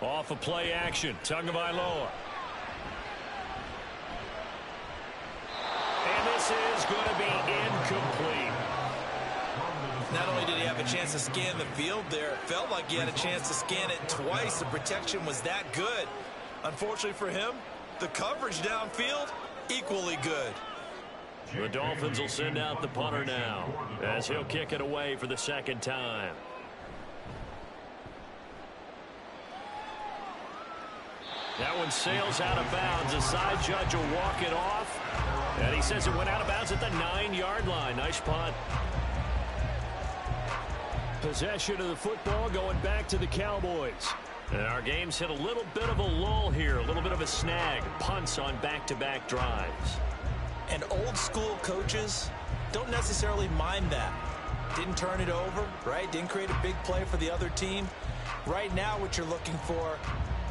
Off of play action, Tagovailoa. this is going to be incomplete. Not only did he have a chance to scan the field there, it felt like he had a chance to scan it twice. The protection was that good. Unfortunately for him, the coverage downfield, equally good. The Dolphins will send out the punter now as he'll kick it away for the second time. That one sails out of bounds. The side judge will walk it off. And he says it went out of bounds at the 9-yard line. Nice punt. Possession of the football going back to the Cowboys. And our game's hit a little bit of a lull here. A little bit of a snag. Punts on back-to-back drives. And old school coaches don't necessarily mind that. Didn't turn it over, right? Didn't create a big play for the other team. Right now what you're looking for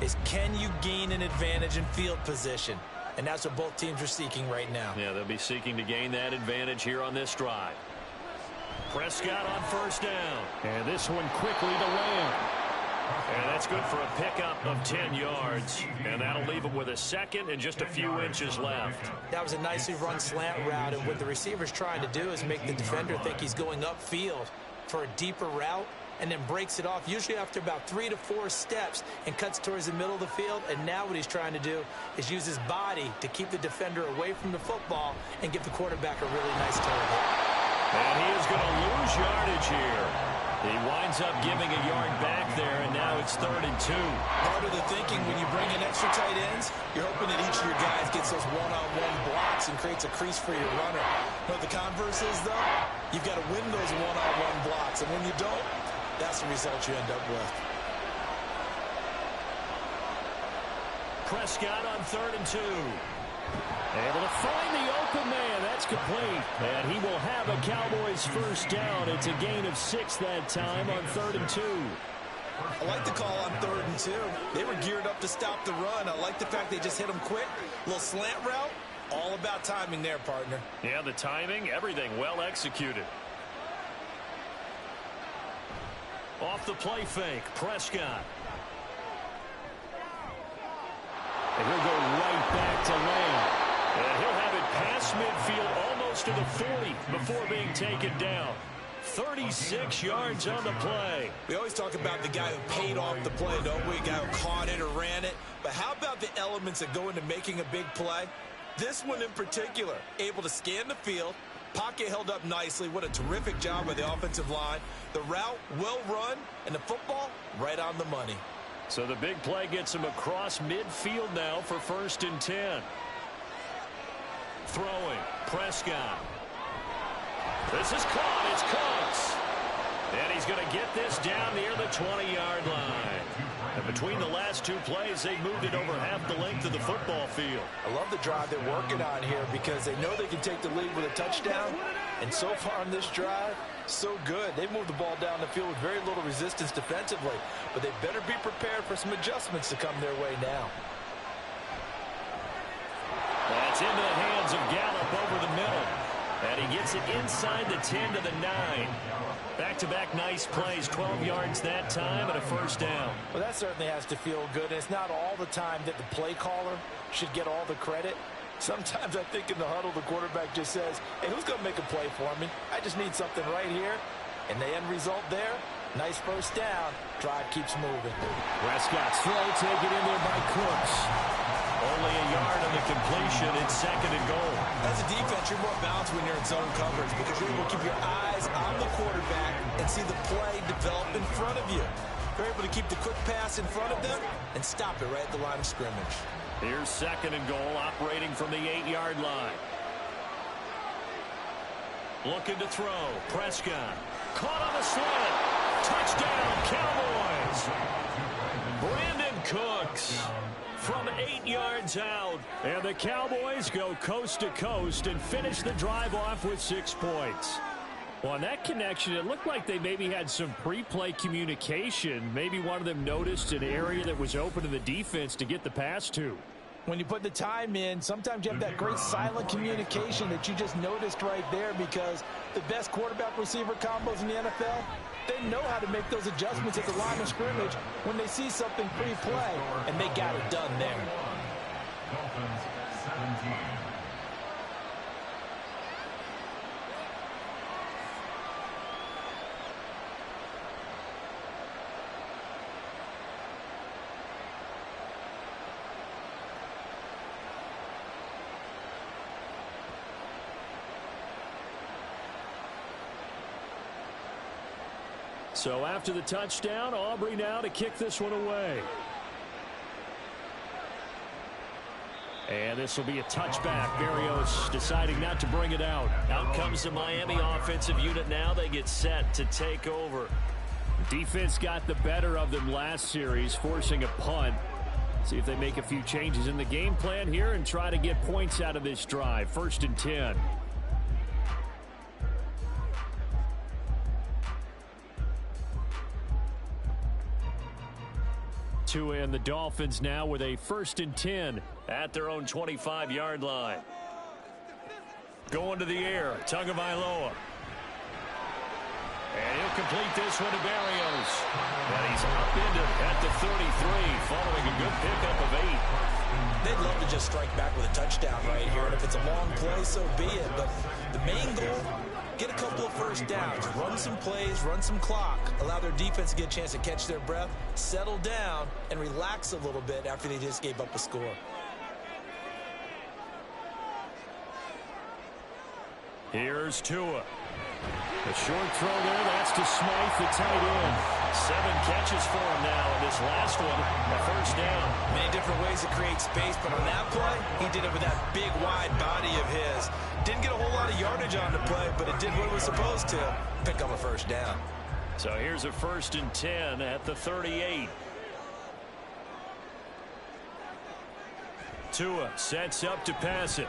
is, can you gain an advantage in field position? And that's what both teams are seeking right now. Yeah, they'll be seeking to gain that advantage here on this drive. Prescott on first down. And this one quickly to Lamb. And that's good for a pickup of 10 yards. And that'll leave him with a second and just a few inches left. That was a nicely run slant route. And what the receiver's trying to do is make the defender think he's going upfield for a deeper route, and then breaks it off, usually after about 3 to 4 steps, and cuts towards the middle of the field. And now what he's trying to do is use his body to keep the defender away from the football and give the quarterback a really nice target. And he is going to lose yardage here. He winds up giving a yard back there, and now it's 3rd and 2. Part of the thinking when you bring in extra tight ends, you're hoping that each of your guys gets those one-on-one blocks and creates a crease for your runner. But the converse is, though, you've got to win those one-on-one blocks, and when you don't, that's the result you end up with. Prescott on 3rd and 2. Able to find the open man. That's complete. And he will have a Cowboys first down. It's a gain of 6 that time on 3rd and 2. I like the call on 3rd and 2. They were geared up to stop the run. I like the fact they just hit them quick. Little slant route. All about timing there, partner. Yeah, the timing, everything well executed. Off the play fake, Prescott. And he'll go right back to Lamb. And he'll have it past midfield almost to the 40 before being taken down. 36 yards on the play. We always talk about the guy who paid off the play, don't we? A guy who caught it or ran it. But how about the elements that go into making a big play? This one in particular, able to scan the field. Pocket held up nicely. What a terrific job by the offensive line. The route well run, and the football right on the money. So the big play gets him across midfield now for 1st and 10. Throwing, Prescott. This is caught. It's Cooks. And he's going to get this down near the 20-yard line. And between the last two plays, they moved it over half the length of the football field. I love the drive they're working on here because they know they can take the lead with a touchdown. And so far on this drive, so good. They moved the ball down the field with very little resistance defensively. But they better be prepared for some adjustments to come their way now. That's into the hands of Gallup over the middle. And he gets it inside the 10 to the 9. Back-to-back nice plays, 12 yards that time and a first down. Well, that certainly has to feel good. And it's not all the time that the play caller should get all the credit. Sometimes I think in the huddle, the quarterback just says, hey, who's going to make a play for me? I just need something right here. And the end result there, nice first down. Drive keeps moving. Prescott's throw taken in there by Cooks. Only a yard on the completion. It's 2nd and goal. As a defense, you're more balanced when you're in zone coverage because you're able to keep your eyes on the quarterback and see the play develop in front of you. You're able to keep the quick pass in front of them and stop it right at the line of scrimmage. Here's 2nd and goal, operating from the 8-yard line. Looking to throw. Prescott. Caught on the slant. Touchdown, Cowboys. Brandon Cooks from 8 yards out. And the Cowboys go coast to coast and finish the drive off with 6 points. Well, on that connection, it looked like they maybe had some pre-play communication. Maybe one of them noticed an area that was open to the defense to get the pass to. When you put the time in, sometimes you have that great silent communication that you just noticed right there because the best quarterback-receiver combos in the NFL, they know how to make those adjustments at the line of scrimmage when they see something pre-play, and they got it done there. Dolphins 17. So after the touchdown, Aubrey now to kick this one away. And this will be a touchback. Berrios deciding not to bring it out. Out comes the Miami offensive unit now. They get set to take over. Defense got the better of them last series, forcing a punt. See if they make a few changes in the game plan here and try to get points out of this drive. 1st and 10. Tua and the Dolphins now with a 1st and 10 at their own 25-yard line. Going to the air, Tagovailoa. And he'll complete this one to Berrios. And he's upended at the 33 following a good pickup of 8. They'd love to just strike back with a touchdown right here, and if it's a long play, so be it. But the main goal, get a couple of first downs, run some plays, run some clock, allow their defense to get a chance to catch their breath, settle down, and relax a little bit after they just gave up a score. Here's Tua. A short throw there. That's to Smythe, the tight end. 7 catches for him now, and this last one, a first down. Many different ways to create space, but on that play, he did it with that big, wide body of his. Didn't get a whole lot of yardage on the play, but it did what it was supposed to, pick up a first down. So here's a 1st and 10 at the 38. Tua sets up to pass it.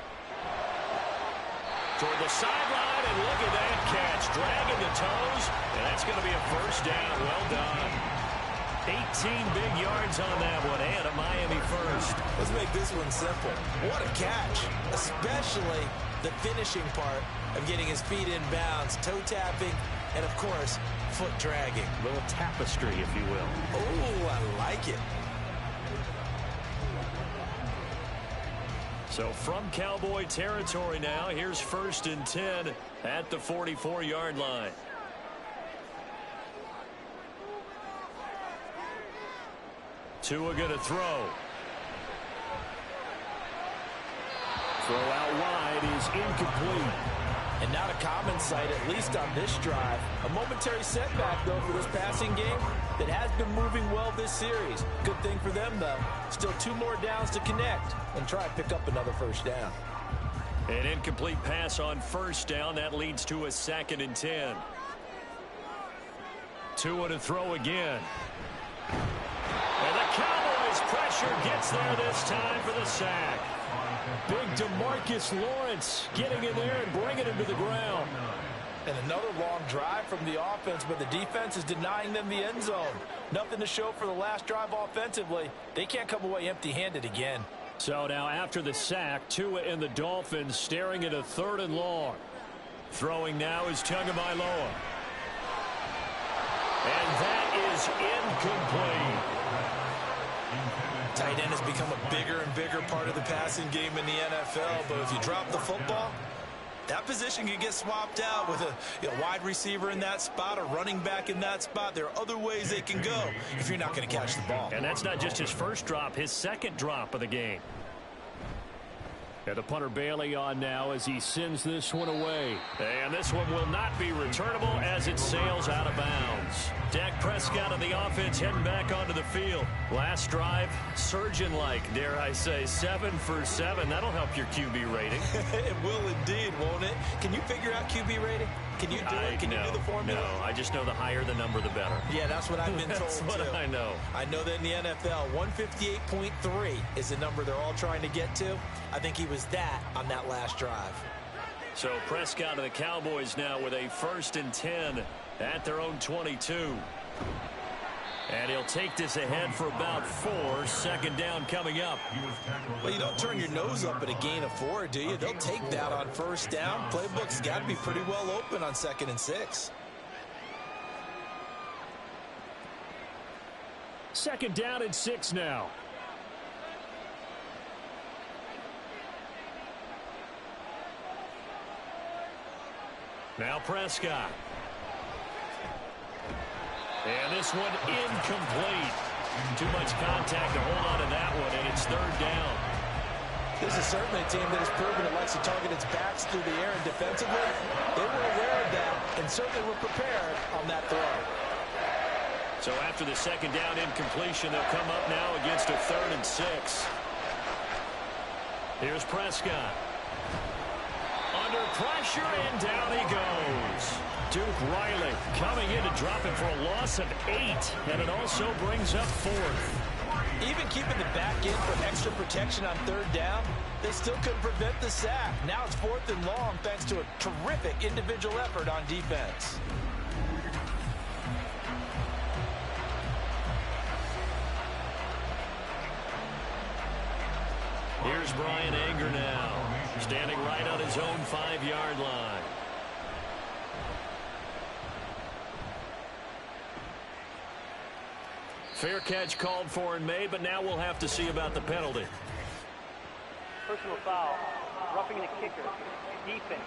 Toward the sideline, and look at that catch. Dragging the toes, and that's going to be a first down. Well done. 18 big yards on that one, and a Miami first. Let's make this one simple. What a catch, especially the finishing part of getting his feet in bounds, toe tapping, and, of course, foot dragging. A little tapestry, if you will. Oh, I like it. So from Cowboy territory now, here's 1st and 10 at the 44-yard line. Tua going to throw. Throw out wide is incomplete. And not a common sight, at least on this drive. A momentary setback, though, for this passing game that has been moving well this series. Good thing for them, though. Still 2 more downs to connect and try and pick up another first down. An incomplete pass on first down. That leads to a 2nd and 10. Tua to throw again. And the Cowboys pressure gets there this time for the sack. Big DeMarcus Lawrence getting in there and bringing him to the ground. And another long drive from the offense, but the defense is denying them the end zone. Nothing to show for the last drive offensively. They can't come away empty-handed again. So now after the sack, Tua and the Dolphins staring at a 3rd and long. Throwing now is Tagovailoa. And that is incomplete. Tight end has become a bigger and bigger part of the passing game in the NFL, but if you drop the football, that position can get swapped out with a wide receiver in that spot, a running back in that spot. There are other ways they can go if you're not going to catch the ball. And that's not just his first drop, his 2nd drop of the game. And the punter Bailey on now as he sends this one away. And this one will not be returnable as it sails out of bounds. Dak Prescott and the offense heading back onto the field. Last drive, surgeon-like, dare I say, 7 for 7. That'll help your QB rating. It will indeed, won't it? Can you figure out QB rating? Can you do it? Can you do the formula? No, I just know the higher the number, the better. Yeah, that's what I've been told, That's what too. I know. I know that in the NFL, 158.3 is the number they're all trying to get to. I think he was that on that last drive. So Prescott and the Cowboys now with a 1st and 10 at their own 22. And he'll take this ahead for about 4. 2nd down coming up. Well, you don't turn your nose up at a gain of 4, do you? They'll take that on first down. Playbook's got to be pretty well open on 2nd and 6. 2nd down and 6 now. Now Prescott. And this one incomplete. Too much contact to hold on to that one, and it's 3rd down. This is certainly a team that has proven it likes to target its backs through the air and defensively. They were aware of that and certainly were prepared on that throw. So after the second down incompletion, they'll come up now against a 3rd and 6. Here's Prescott. Under pressure, and down he goes. Duke Riley coming in to drop it for a loss of 8, and it also brings up 4th. Even keeping the back in for extra protection on 3rd down, they still couldn't prevent the sack. Now it's 4th and long thanks to a terrific individual effort on defense. Here's Brian Anger now, standing right on his own 5-yard line. Fair catch called for and made, but now we'll have to see about the penalty. Personal foul. Roughing the kicker. Defense.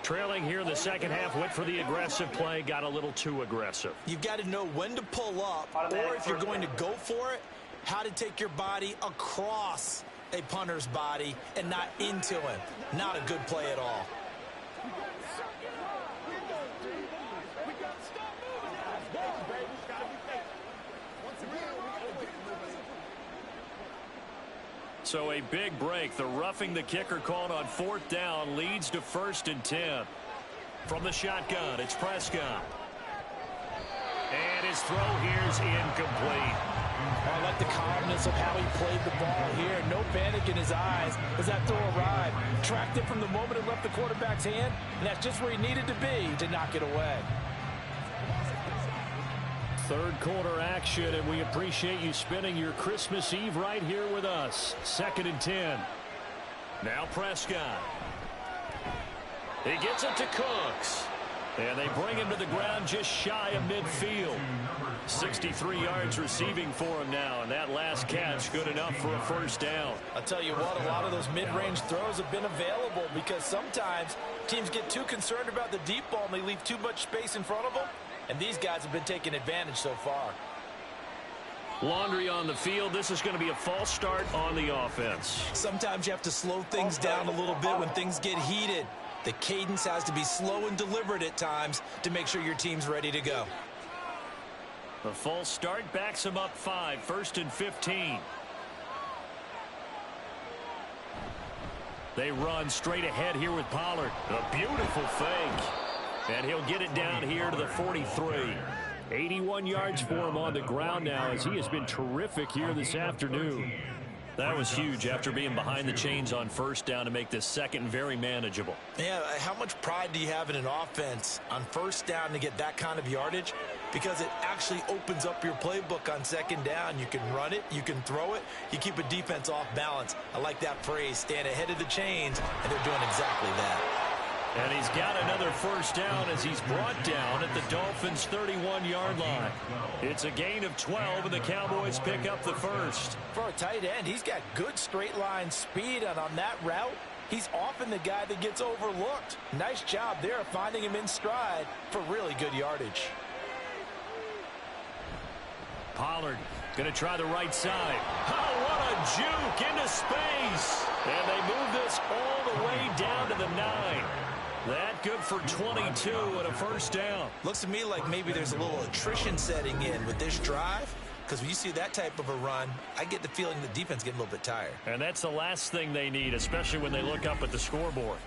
Trailing here in the second half, went for the aggressive play, got a little too aggressive. You've got to know when to pull up, or if you're going to go for it, how to take your body across a punter's body and not into him. Not a good play at all. So a big break. The roughing the kicker called on 4th down leads to 1st and 10. From the shotgun, it's Prescott. And his throw here's incomplete. I like the calmness of how he played the ball here. No panic in his eyes as that throw arrived. Tracked it from the moment it left the quarterback's hand, and that's just where he needed to be to knock it away. 3rd quarter action, and we appreciate you spending your Christmas Eve right here with us. 2nd and 10. Now Prescott. He gets it to Cooks. And they bring him to the ground just shy of midfield. 63 yards receiving for him now, and that last catch good enough for a 1st down. I'll tell you what, a lot of those mid-range throws have been available because sometimes teams get too concerned about the deep ball and they leave too much space in front of them. And these guys have been taking advantage so far. Laundry on the field. This is going to be a false start on the offense. Sometimes you have to slow things down a little bit when things get heated. The cadence has to be slow and deliberate at times to make sure your team's ready to go. The false start backs him up 5. 1st and 15. They run straight ahead here with Pollard. A beautiful fake. And he'll get it down here to the 43. 81 yards for him on the ground now as he has been terrific here this afternoon. That was huge after being behind the chains on 1st down to make this second very manageable. Yeah, how much pride do you have in an offense on 1st down to get that kind of yardage? Because it actually opens up your playbook on 2nd down. You can run it, you can throw it, you keep a defense off balance. I like that phrase, stand ahead of the chains, and they're doing exactly that. And he's got another 1st down as he's brought down at the Dolphins' 31-yard line. It's a gain of 12, and the Cowboys pick up the 1st. For a tight end, he's got good straight-line speed, and on that route, he's often the guy that gets overlooked. Nice job there finding him in stride for really good yardage. Pollard going to try the right side. Oh, what a juke into space. And they move this all the way down to the 9. That good for 22 and a 1st down. Looks to me like maybe there's a little attrition setting in with this drive. Because when you see that type of a run, I get the feeling the defense getting a little bit tired. And that's the last thing they need, especially when they look up at the scoreboard.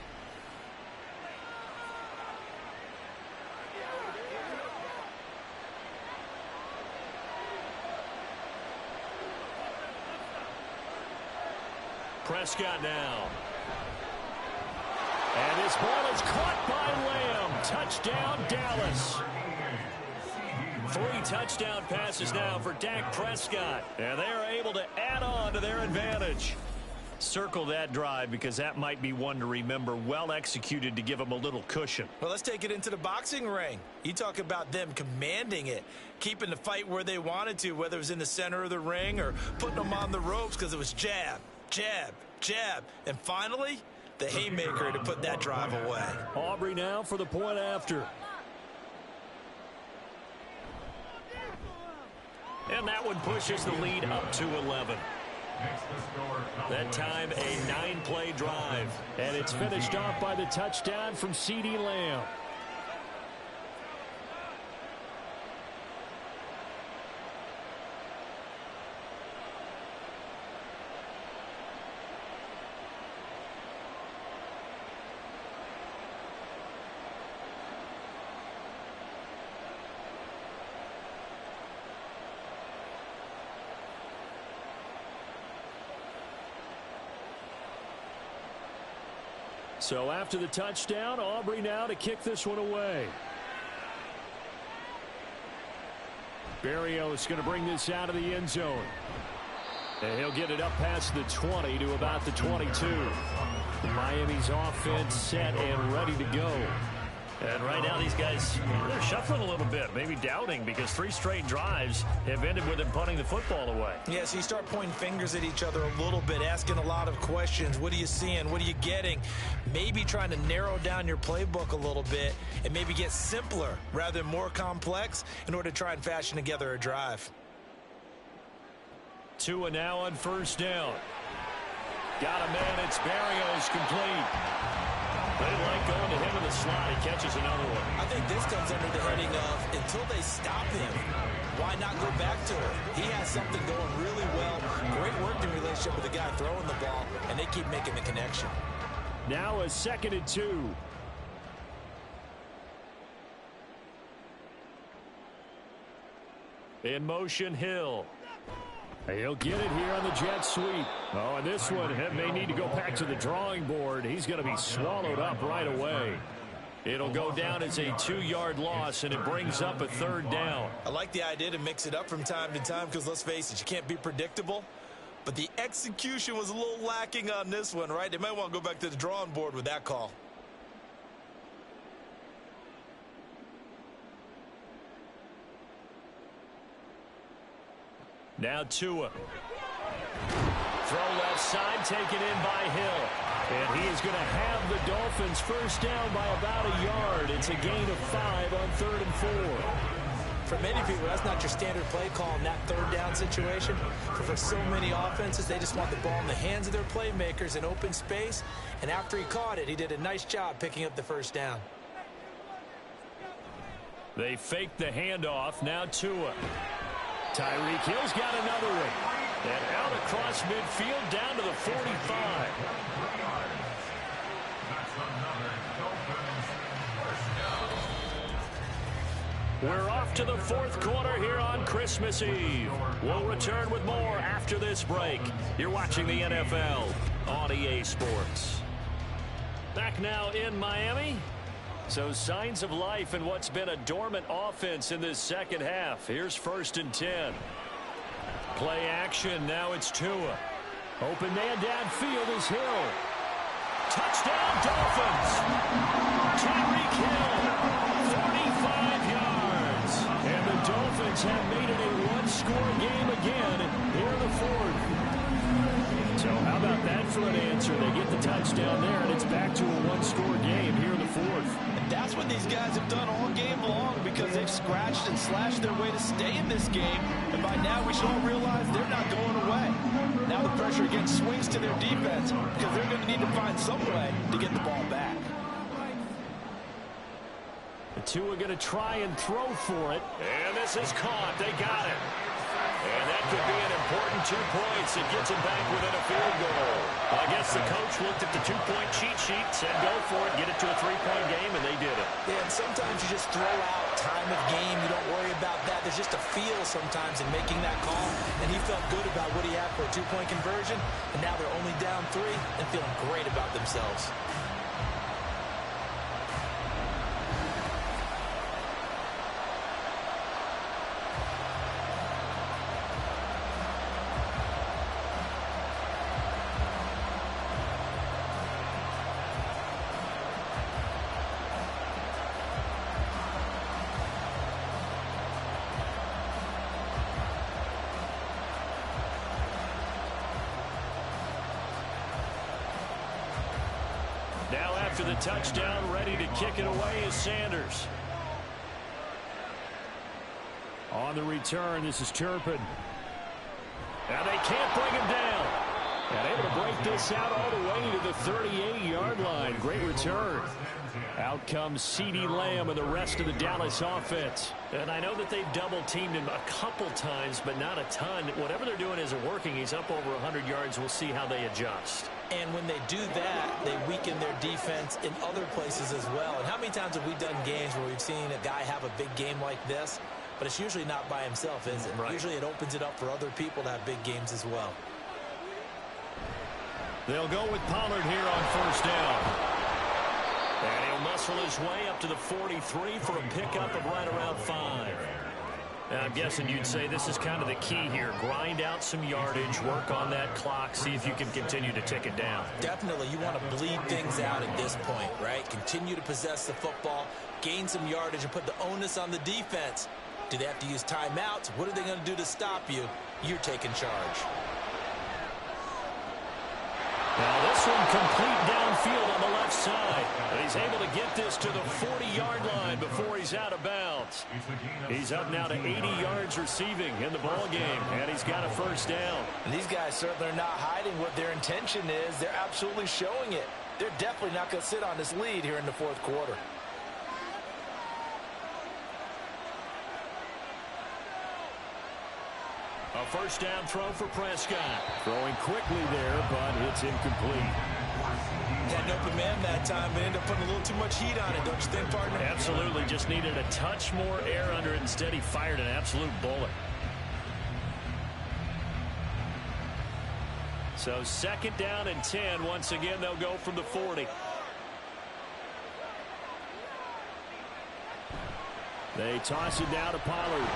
Prescott now. And this ball is caught by Lamb. Touchdown, Dallas. 3 touchdown passes now for Dak Prescott. And they are able to add on to their advantage. Circle that drive because that might be one to remember. Well executed to give them a little cushion. Well, let's take it into the boxing ring. You talk about them commanding it, keeping the fight where they wanted to, whether it was in the center of the ring or putting them on the ropes because it was jab, jab, jab. And finally, the haymaker to put that drive away. Aubrey now for the point after. And that one pushes the lead up to 11. That time a 9-play drive. And it's finished off by the touchdown from CeeDee Lamb. So after the touchdown, Aubrey now to kick this one away. Berrios going to bring this out of the end zone. And he'll get it up past the 20 to about the 22. Miami's offense set and ready to go. And right now these guys, they're shuffling a little bit, maybe doubting, because 3 straight drives have ended with them punting the football away. Yeah, so you start pointing fingers at each other a little bit, asking a lot of questions. What are you seeing? What are you getting? Maybe trying to narrow down your playbook a little bit and maybe get simpler rather than more complex in order to try and fashion together a drive. Tua now on first down. Got a man, it's Berrios, complete. They like going to him in the slot. He catches another one. I think this comes under the heading of until they stop him, why not go back to him? He has something going really well. Great working relationship with the guy throwing the ball, and they keep making the connection. Now a 2nd and 2. In motion, Hill. He'll get it here on the jet sweep. Oh, and this one may need to go back to the drawing board. He's going to be swallowed up right away. It'll go down as a 2-yard loss, and it brings up a 3rd down. I like the idea to mix it up from time to time because, let's face it, you can't be predictable. But the execution was a little lacking on this one, right? They might want to go back to the drawing board with that call. Now Tua. Throw left side, taken in by Hill. And he is going to have the Dolphins first down by about a yard. It's a gain of 5 on 3rd and 4. For many people, that's not your standard play call in that 3rd down situation. But for so many offenses, they just want the ball in the hands of their playmakers in open space. And after he caught it, he did a nice job picking up the first down. They faked the handoff. Now Tua. Tyreek Hill's got another one. And out across midfield down to the 45. We're off to the 4th quarter here on Christmas Eve. We'll return with more after this break. You're watching the NFL on EA Sports. Back now in Miami. So signs of life in what's been a dormant offense in this second half. Here's 1st and 10. Play action. Now it's Tua. Open man downfield is Hill. Touchdown Dolphins. Tyreek Hill. 45 yards. And the Dolphins have made it a 1-score game again here in the 4th. So how about that for an answer? They get the touchdown there, and it's back to a 1-score game here in the 4th. And that's what these guys have done all game long because they've scratched and slashed their way to stay in this game. And by now we should all realize they're not going away. Now the pressure again swings to their defense because they're going to need to find some way to get the ball back. The two are going to try and throw for it. And this is caught. They got it. And that could be an important 2 points. It gets him back within a field goal. I guess the coach looked at the 2-point cheat sheet, said go for it, get it to a 3-point game, and they did it. Yeah, and sometimes you just throw out time of game. You don't worry about that. There's just a feel sometimes in making that call, and he felt good about what he had for a 2-point conversion, and now they're only down 3 and feeling great about themselves. Now after the touchdown, ready to kick it away is Sanders. On the return, this is Turpin. And they can't bring him down. And able to break this out all the way to the 38-yard line. Great return. Out comes CeeDee Lamb and the rest of the Dallas offense. And I know that they've double-teamed him a couple times, but not a ton. Whatever they're doing isn't working. He's up over 100 yards. We'll see how they adjust. And when they do that, they weaken their defense in other places as well. And how many times have we done games where we've seen a guy have a big game like this? But it's usually not by himself, is it? Right. Usually it opens it up for other people to have big games as well. They'll go with Pollard here on first down. muscle his way up to the 43 for a pickup of right around 5. Now, I'm guessing you'd say this is kind of the key here. Grind out some yardage, work on that clock, see if you can continue to tick it down. Definitely, you want to bleed things out at this point, right? Continue to possess the football, gain some yardage, and put the onus on the defense. Do they have to use timeouts? What are they going to do to stop you? You're taking charge. Now this one complete downfield on the left side. But he's able to get this to the 40-yard line before he's out of bounds. He's up now to 80 yards receiving in the ball game, and he's got a first down. And these guys certainly are not hiding what their intention is. They're absolutely showing it. They're definitely not going to sit on this lead here in the fourth quarter. A first down throw for Prescott. Throwing quickly there, but it's incomplete. Had an open man that time, but ended up putting a little too much heat on it, don't you think, partner? Absolutely. Just needed a touch more air under it. Instead, he fired an absolute bullet. So second down and 10. Once again, they'll go from the 40. They toss it down to Pollard.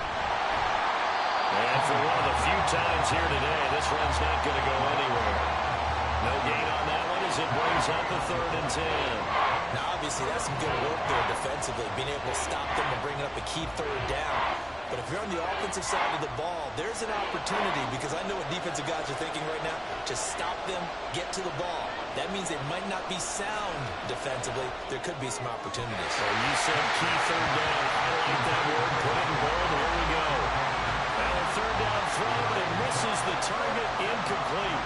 And for one of the few times here today, this run's not going to go anywhere. No gain on that one as it brings up a 3rd and 10. Now, obviously, that's some good work there defensively, being able to stop them and bringing up a key 3rd down. But if you're on the offensive side of the ball, there's an opportunity, because I know what defensive guys are thinking right now, to stop them, get to the ball. That means they might not be sound defensively. There could be some opportunities. So you said key 3rd down. I like that word. Put it in bold. Here we go. Now a 3rd down throw, but it misses the target. Incomplete.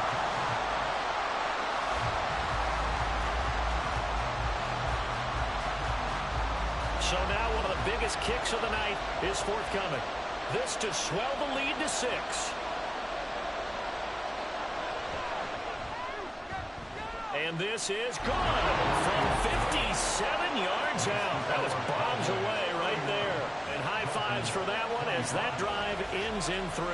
So now one of the biggest kicks of the night is forthcoming. This to swell the lead to 6. And this is good from 57 yards out. That was bombs away right there. And high fives for that one as that drive ends in 3.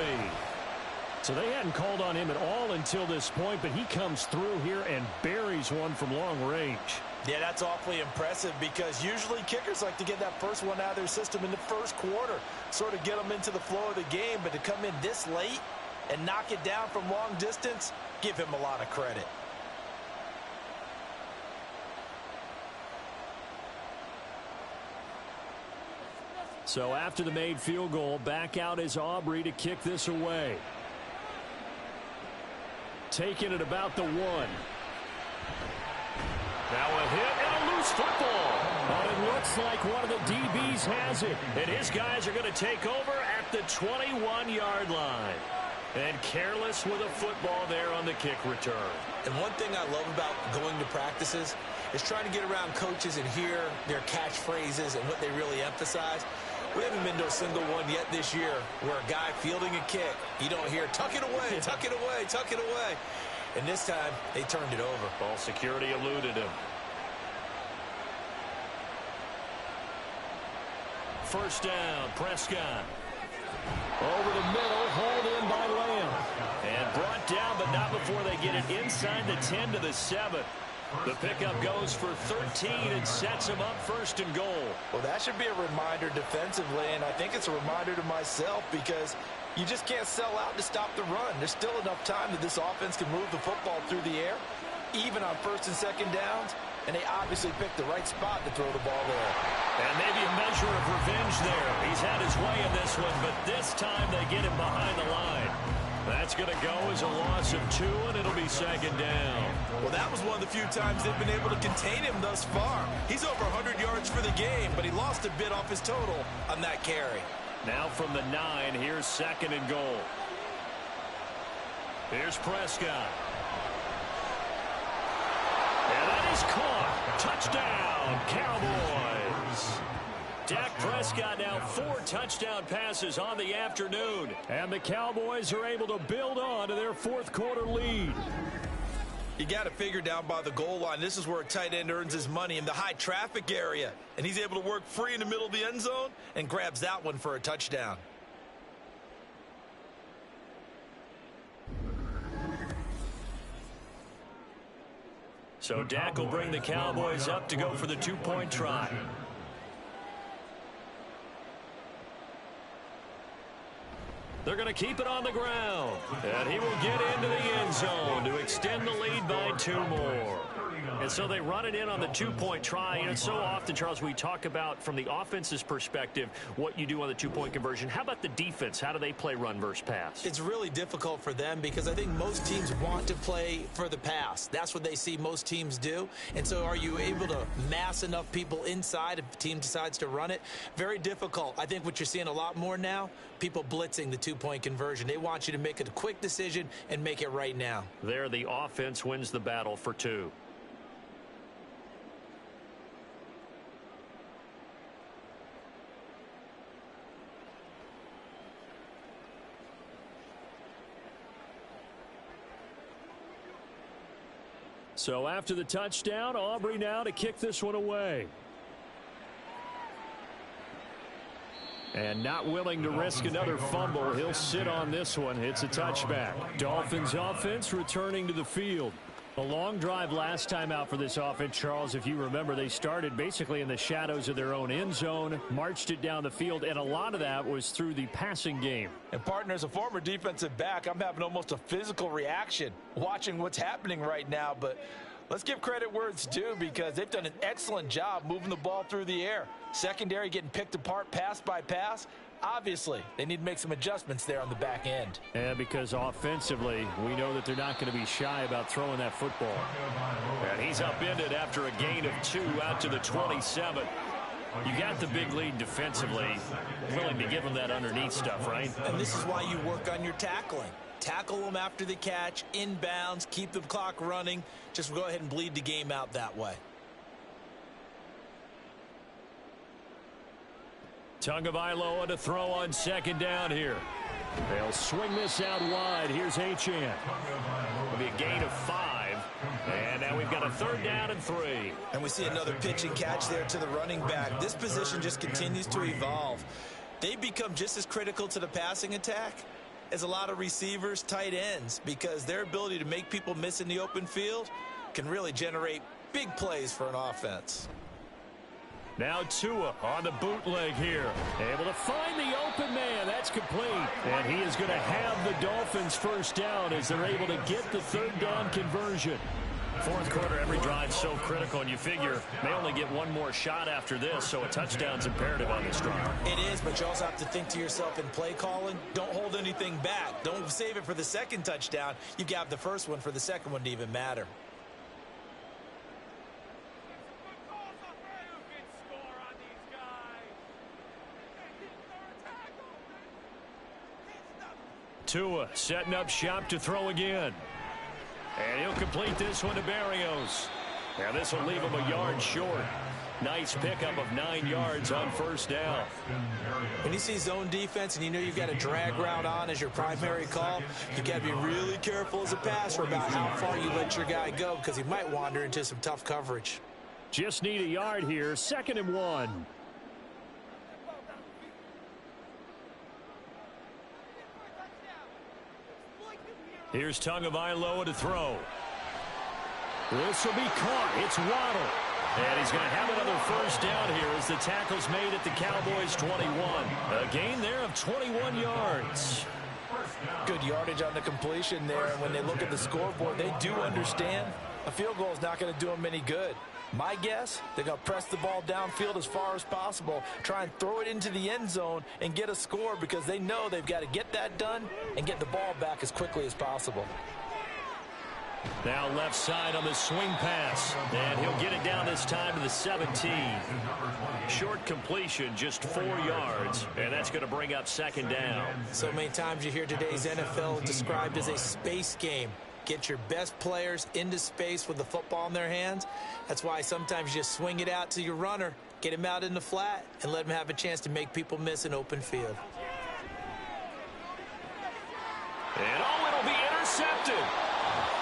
So they hadn't called on him at all until this point, but he comes through here and buries one from long range. Yeah, that's awfully impressive, because usually kickers like to get that first one out of their system in the first quarter, sort of get them into the flow of the game. But to come in this late and knock it down from long distance, give him a lot of credit. So after the made field goal, back out is Aubrey to kick this away. Taking it about the 1. Now a hit and a loose football. But it looks like one of the DBs has it. And his guys are going to take over at the 21-yard line. And careless with a football there on the kick return. And one thing I love about going to practices is trying to get around coaches and hear their catchphrases and what they really emphasize. We haven't been to a single one yet this year where a guy fielding a kick, you don't hear, tuck it away, tuck it away, tuck it away. And this time, they turned it over. Ball security eluded him. First down, Prescott. Over the middle, hauled in by Lamb. And brought down, but not before they get it inside the 10 to the 7. The pickup goes for 13 and sets him up 1st and goal. Well, that should be a reminder defensively, and I think it's a reminder to myself, because you just can't sell out to stop the run. There's still enough time that this offense can move the football through the air, even on 1st and 2nd downs, and they obviously picked the right spot to throw the ball there. And maybe a measure of revenge there. He's had his way in this one, but this time they get him behind the line. That's going to go as a loss of 2, and it'll be 2nd down. Well, that was one of the few times they've been able to contain him thus far. He's over 100 yards for the game, but he lost a bit off his total on that carry. Now from the 9, here's 2nd and goal. Here's Prescott. And that is caught. Touchdown, Cowboys. Dak Prescott now 4 touchdown passes on the afternoon. And the Cowboys are able to build on to their 4th quarter lead. You got to figure down by the goal line. This is where a tight end earns his money, in the high traffic area. And he's able to work free in the middle of the end zone and grabs that one for a touchdown. So Dak will bring the Cowboys up to go for the two-point try. They're going to keep it on the ground. And he will get into the end zone to extend the lead by 2 more. And so they run it in on the two-point try. And so often, Charles, we talk about from the offense's perspective what you do on the two-point conversion. How about the defense? How do they play run versus pass? It's really difficult for them because I think most teams want to play for the pass. That's what they see most teams do. And so are you able to mass enough people inside if the team decides to run it? Very difficult. I think what you're seeing a lot more now, people blitzing the two-point conversion. They want you to make a quick decision and make it right now. There, the offense wins the battle for 2. So after the touchdown, Aubrey now to kick this one away. And not willing to risk another fumble. He'll sit on this one. It's a touchback. Dolphins offense returning to the field. A long drive last time out for this offense, Charles. If you remember, they started basically in the shadows of their own end zone, marched it down the field, and a lot of that was through the passing game. And, partner, as a former defensive back, I'm having almost a physical reaction watching what's happening right now. But let's give credit where it's due because they've done an excellent job moving the ball through the air. Secondary getting picked apart pass by pass. Obviously, they need to make some adjustments there on the back end. And because offensively, we know that they're not going to be shy about throwing that football. And he's upended after a gain of 2 out to the 27. You got the big lead defensively, willing to give them that underneath stuff, right? And this is why you work on your tackling. Tackle them after the catch, inbounds, keep the clock running. Just go ahead and bleed the game out that way. Tagovailoa to throw on second down here. They'll swing this out wide. Here's Achane. It'll be a gain of 5. And now we've got a 3rd down and 3. And we see another pitch and catch there to the running back. This position just continues to evolve. They become just as critical to the passing attack as a lot of receivers, tight ends, because their ability to make people miss in the open field can really generate big plays for an offense. Now Tua on the bootleg here. Able to find the open man. That's complete. And he is going to have the Dolphins first down as they're able to get the 3rd down conversion. 4th quarter, every drive so critical, and you figure they only get one more shot after this, so a touchdown's imperative on this drive. It is, but you also have to think to yourself in play calling, don't hold anything back. Don't save it for the 2nd touchdown. You got the first one for the 2nd one to even matter. Tua setting up shop to throw again. And he'll complete this one to Berrios. Now this will leave him a yard short. Nice pickup of 9 yards on 1st down. When you see zone defense and you know you've got a drag route on as your primary call, you got to be really careful as a passer about how far you let your guy go because he might wander into some tough coverage. Just need a yard here. 2nd and 1. Here's Tagovailoa to throw. This will be caught. It's Waddle. And he's going to have another 1st down here as the tackle's made at the Cowboys 21. A gain there of 21 yards. Good yardage on the completion there. And when they look at the scoreboard, they do understand a field goal is not going to do them any good. My guess, they're going to press the ball downfield as far as possible, try and throw it into the end zone and get a score because they know they've got to get that done and get the ball back as quickly as possible. Now left side on the swing pass, and he'll get it down this time to the 17. Short completion, just 4 yards, and that's going to bring up 2nd down. So many times you hear today's NFL described as a space game. Get your best players into space with the football in their hands. That's why sometimes you just swing it out to your runner, get him out in the flat, and let him have a chance to make people miss an open field. And it'll be intercepted.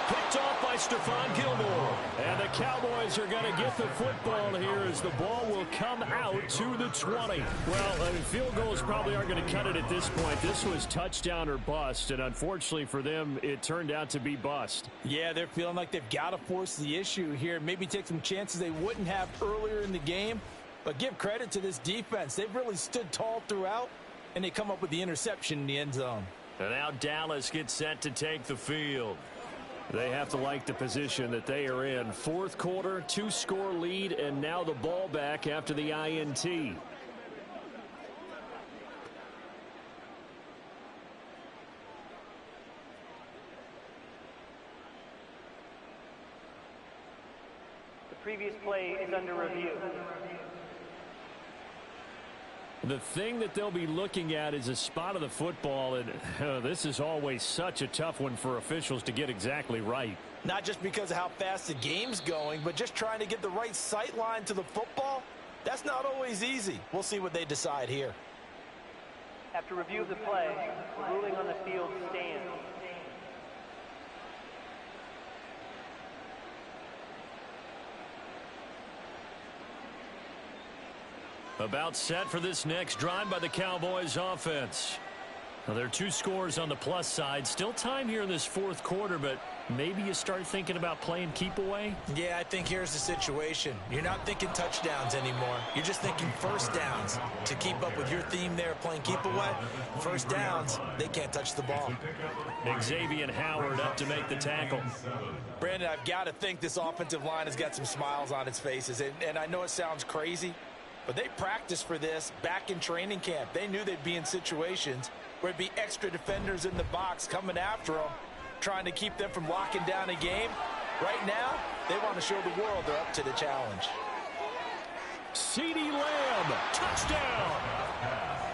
Picked off by Stephon Gilmore. And the Cowboys are going to get the football here as the ball will come out to the 20. Well, field goals probably aren't going to cut it at this point. This was touchdown or bust, and unfortunately for them, it turned out to be bust. Yeah, they're feeling like they've got to force the issue here. Maybe take some chances they wouldn't have earlier in the game. But give credit to this defense. They've really stood tall throughout, and they come up with the interception in the end zone. And now Dallas gets set to take the field. They have to like the position that they are in. Fourth quarter, 2-score lead, and now the ball back after the INT. The previous play is under review. The thing that they'll be looking at is a spot of the football, and this is always such a tough one for officials to get exactly right. Not just because of how fast the game's going, but just trying to get the right sight line to the football. That's not always easy. We'll see what they decide here. After review of the play, the ruling on the field stands. About set for this next drive by the Cowboys offense. Now, there are 2 scores on the plus side. Still time here in this fourth quarter, but maybe you start thinking about playing keep away? Yeah, I think here's the situation. You're not thinking touchdowns anymore. You're just thinking first downs. To keep up with your theme there, playing keep away, first downs, they can't touch the ball. Xavier Howard up to make the tackle. Brandon, I've got to think this offensive line has got some smiles on its faces. And I know it sounds crazy, but they practiced for this back in training camp. They knew they'd be in situations where it'd be extra defenders in the box coming after them, trying to keep them from locking down a game. Right now, they want to show the world they're up to the challenge. CeeDee Lamb, touchdown!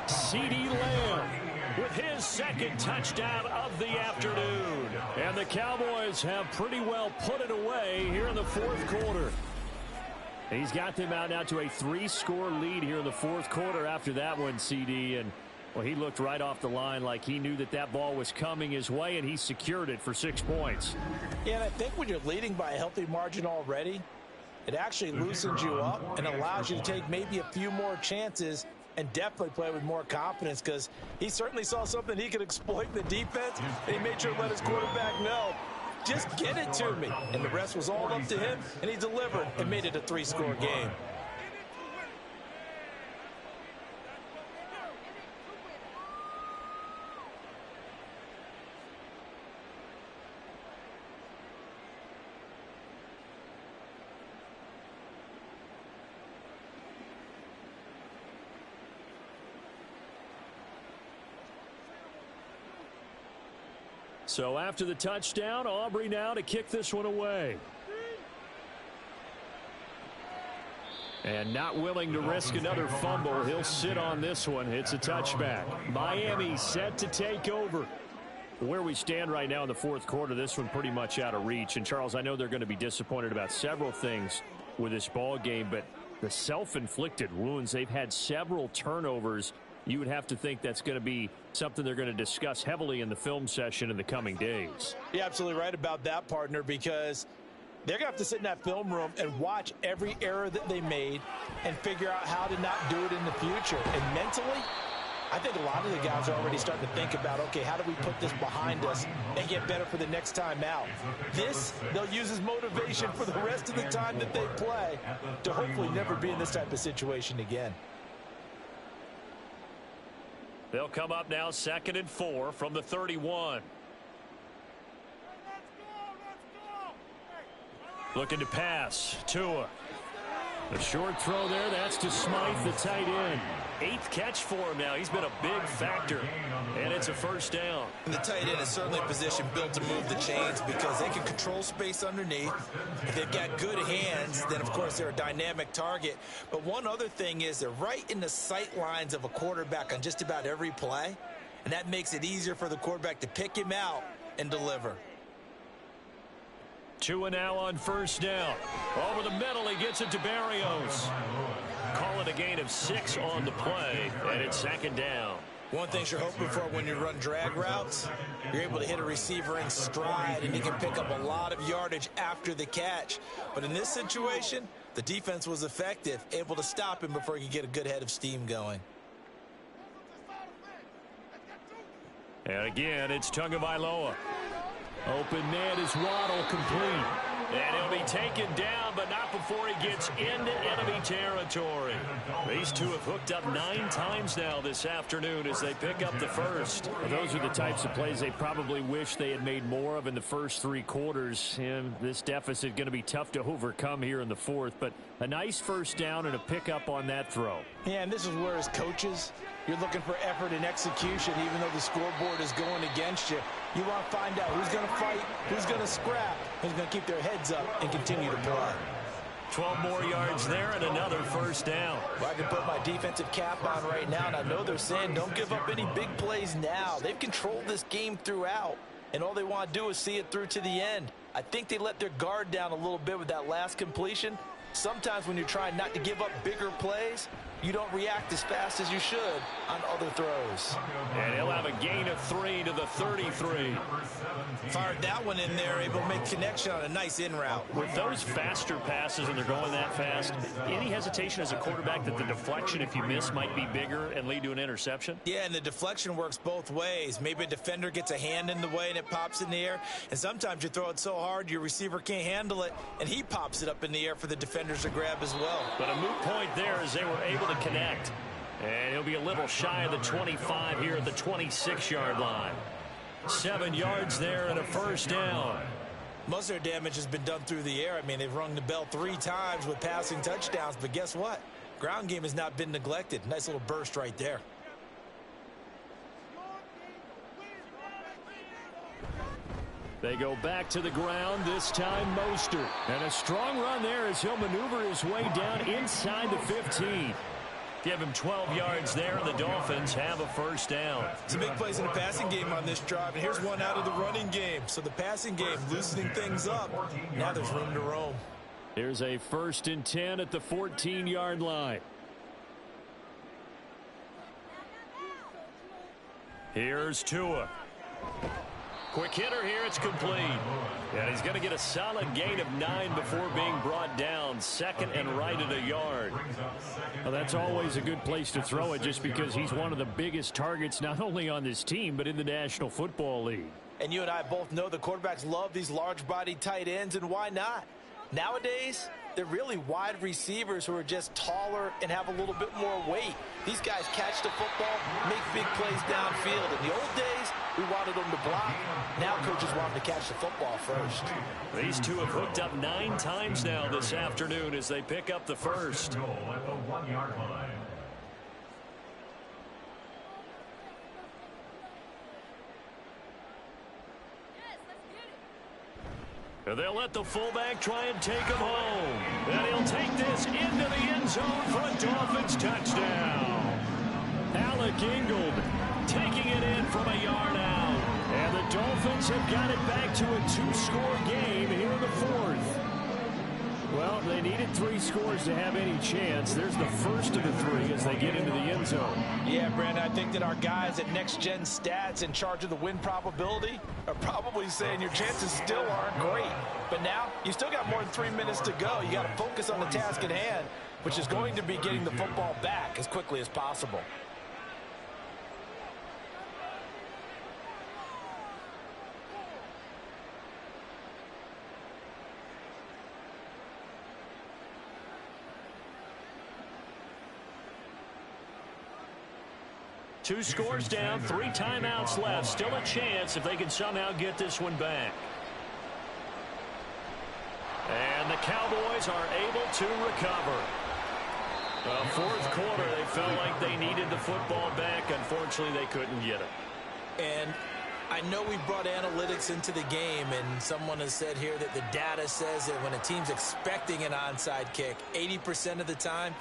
CeeDee Lamb with his second touchdown of the afternoon. And the Cowboys have pretty well put it away here in the fourth quarter. He's got them out now to a 3-score lead here in the fourth quarter after that one, CD. And, well, he looked right off the line like he knew that that ball was coming his way, and he secured it for 6 points. Yeah, and I think when you're leading by a healthy margin already, it actually loosens you up and allows you to take maybe a few more chances and definitely play with more confidence, because he certainly saw something he could exploit in the defense, and he made sure to let his quarterback know, just get it to me. And the rest was all up to him, and he delivered and made it a 3-score game. So after the touchdown, Aubrey now to kick this one away. And not willing to risk another fumble. He'll sit on this one. It's a touchback. Miami set to take over. Where we stand right now in the fourth quarter, this one pretty much out of reach. And, Charles, I know they're going to be disappointed about several things with this ball game, but the self-inflicted wounds, they've had several turnovers. You would have to think that's going to be something they're going to discuss heavily in the film session in the coming days. You're absolutely right about that, partner, because they're going to have to sit in that film room and watch every error that they made and figure out how to not do it in the future. And mentally, I think a lot of the guys are already starting to think about, okay, how do we put this behind us and get better for the next time out? This, they'll use as motivation for the rest of the time that they play to hopefully never be in this type of situation again. They'll come up now 2nd and 4 from the 31. Looking to pass. Tua. The short throw there, that's to Smythe, the tight end. 8th catch for him now. He's been a big factor, and it's a first down. And the tight end is certainly a position built to move the chains because they can control space underneath. If they've got good hands, then, of course, they're a dynamic target. But one other thing is they're right in the sight lines of a quarterback on just about every play, and that makes it easier for the quarterback to pick him out and deliver. Tua now on first down. Over the middle, he gets it to Barrios. Call it a gain of 6 on the play, and it's 2nd down. One thing you're hoping for when you run drag routes, you're able to hit a receiver in stride, and he can pick up a lot of yardage after the catch. But in this situation, the defense was effective, able to stop him before he could get a good head of steam going. And again, it's Tagovailoa. Open man is Waddle, complete. And he'll be taken down, but not before he gets into enemy territory. These two have hooked up 9 times now this afternoon as they pick up the first. Well, those are the types of plays they probably wish they had made more of in the first 3 quarters. And this deficit going to be tough to overcome here in the fourth, but a nice first down and a pickup on that throw. Yeah, and this is where as coaches, you're looking for effort and execution, even though the scoreboard is going against you. You want to find out who's going to fight, who's going to scrap, who's going to keep their heads up and continue to play. 12 more yards there and another first down. Well, I can put my defensive cap on right now, and I know they're saying don't give up any big plays now. They've controlled this game throughout, and all they want to do is see it through to the end. I think they let their guard down a little bit with that last completion. Sometimes when you're trying not to give up bigger plays, you don't react as fast as you should on other throws. And he'll have a gain of 3 to the 33. Fired that one in there, able to make connection on a nice in route. With those faster passes and they're going that fast, any hesitation as a quarterback that the deflection, if you miss, might be bigger and lead to an interception? Yeah, and the deflection works both ways. Maybe a defender gets a hand in the way and it pops in the air. And sometimes you throw it so hard your receiver can't handle it, and he pops it up in the air for the defenders to grab as well. But a moot point there as they were able to connect. And he'll be a little shy of the 25 here at the 26-yard line. 7 yards there and a first down. Most of their damage has been done through the air. I mean, they've rung the bell 3 times with passing touchdowns, but guess what? Ground game has not been neglected. Nice little burst right there. They go back to the ground, this time Mostert. And a strong run there as he'll maneuver his way down inside the 15. Give him 12 yards there, and the Dolphins have a first down. Some big plays in the passing game on this drive, and here's one out of the running game. So the passing game loosening things up. Now there's room to roam. Here's a 1st and 10 at the 14-yard line. Here's Tua. Quick hitter here, it's complete. And he's going to get a solid gain of 9 before being brought down. 2nd and right at a yard. Well, that's always a good place to throw it just because he's one of the biggest targets not only on this team but in the National Football League. And you and I both know the quarterbacks love these large-bodied tight ends, and why not? Nowadays, they're really wide receivers who are just taller and have a little bit more weight. These guys catch the football, make big plays downfield. In the old days, we wanted them to block. Now coaches want them to catch the football first. These two have hooked up 9 times now this afternoon as they pick up the first. Goal at the 1-yard line. And they'll let the fullback try and take him home. And he'll take this into the end zone for a Dolphins touchdown. Alec Ingold taking it in from a yard out. And the Dolphins have got it back to a 2-score game here in the 4th. Well, they needed 3 scores to have any chance. There's the first of the 3 as they get into the end zone. Yeah, Brandon, I think that our guys at Next Gen Stats in charge of the win probability are probably saying your chances still aren't great. But now, you still got more than 3 minutes to go. You got to focus on the task at hand, which is going to be getting the football back as quickly as possible. Two scores down, 3 timeouts left. Still a chance if they can somehow get this one back. And the Cowboys are able to recover. The 4th quarter, they felt like they needed the football back. Unfortunately, they couldn't get it. And I know we brought analytics into the game, and someone has said here that the data says that when a team's expecting an onside kick, 80% of the time,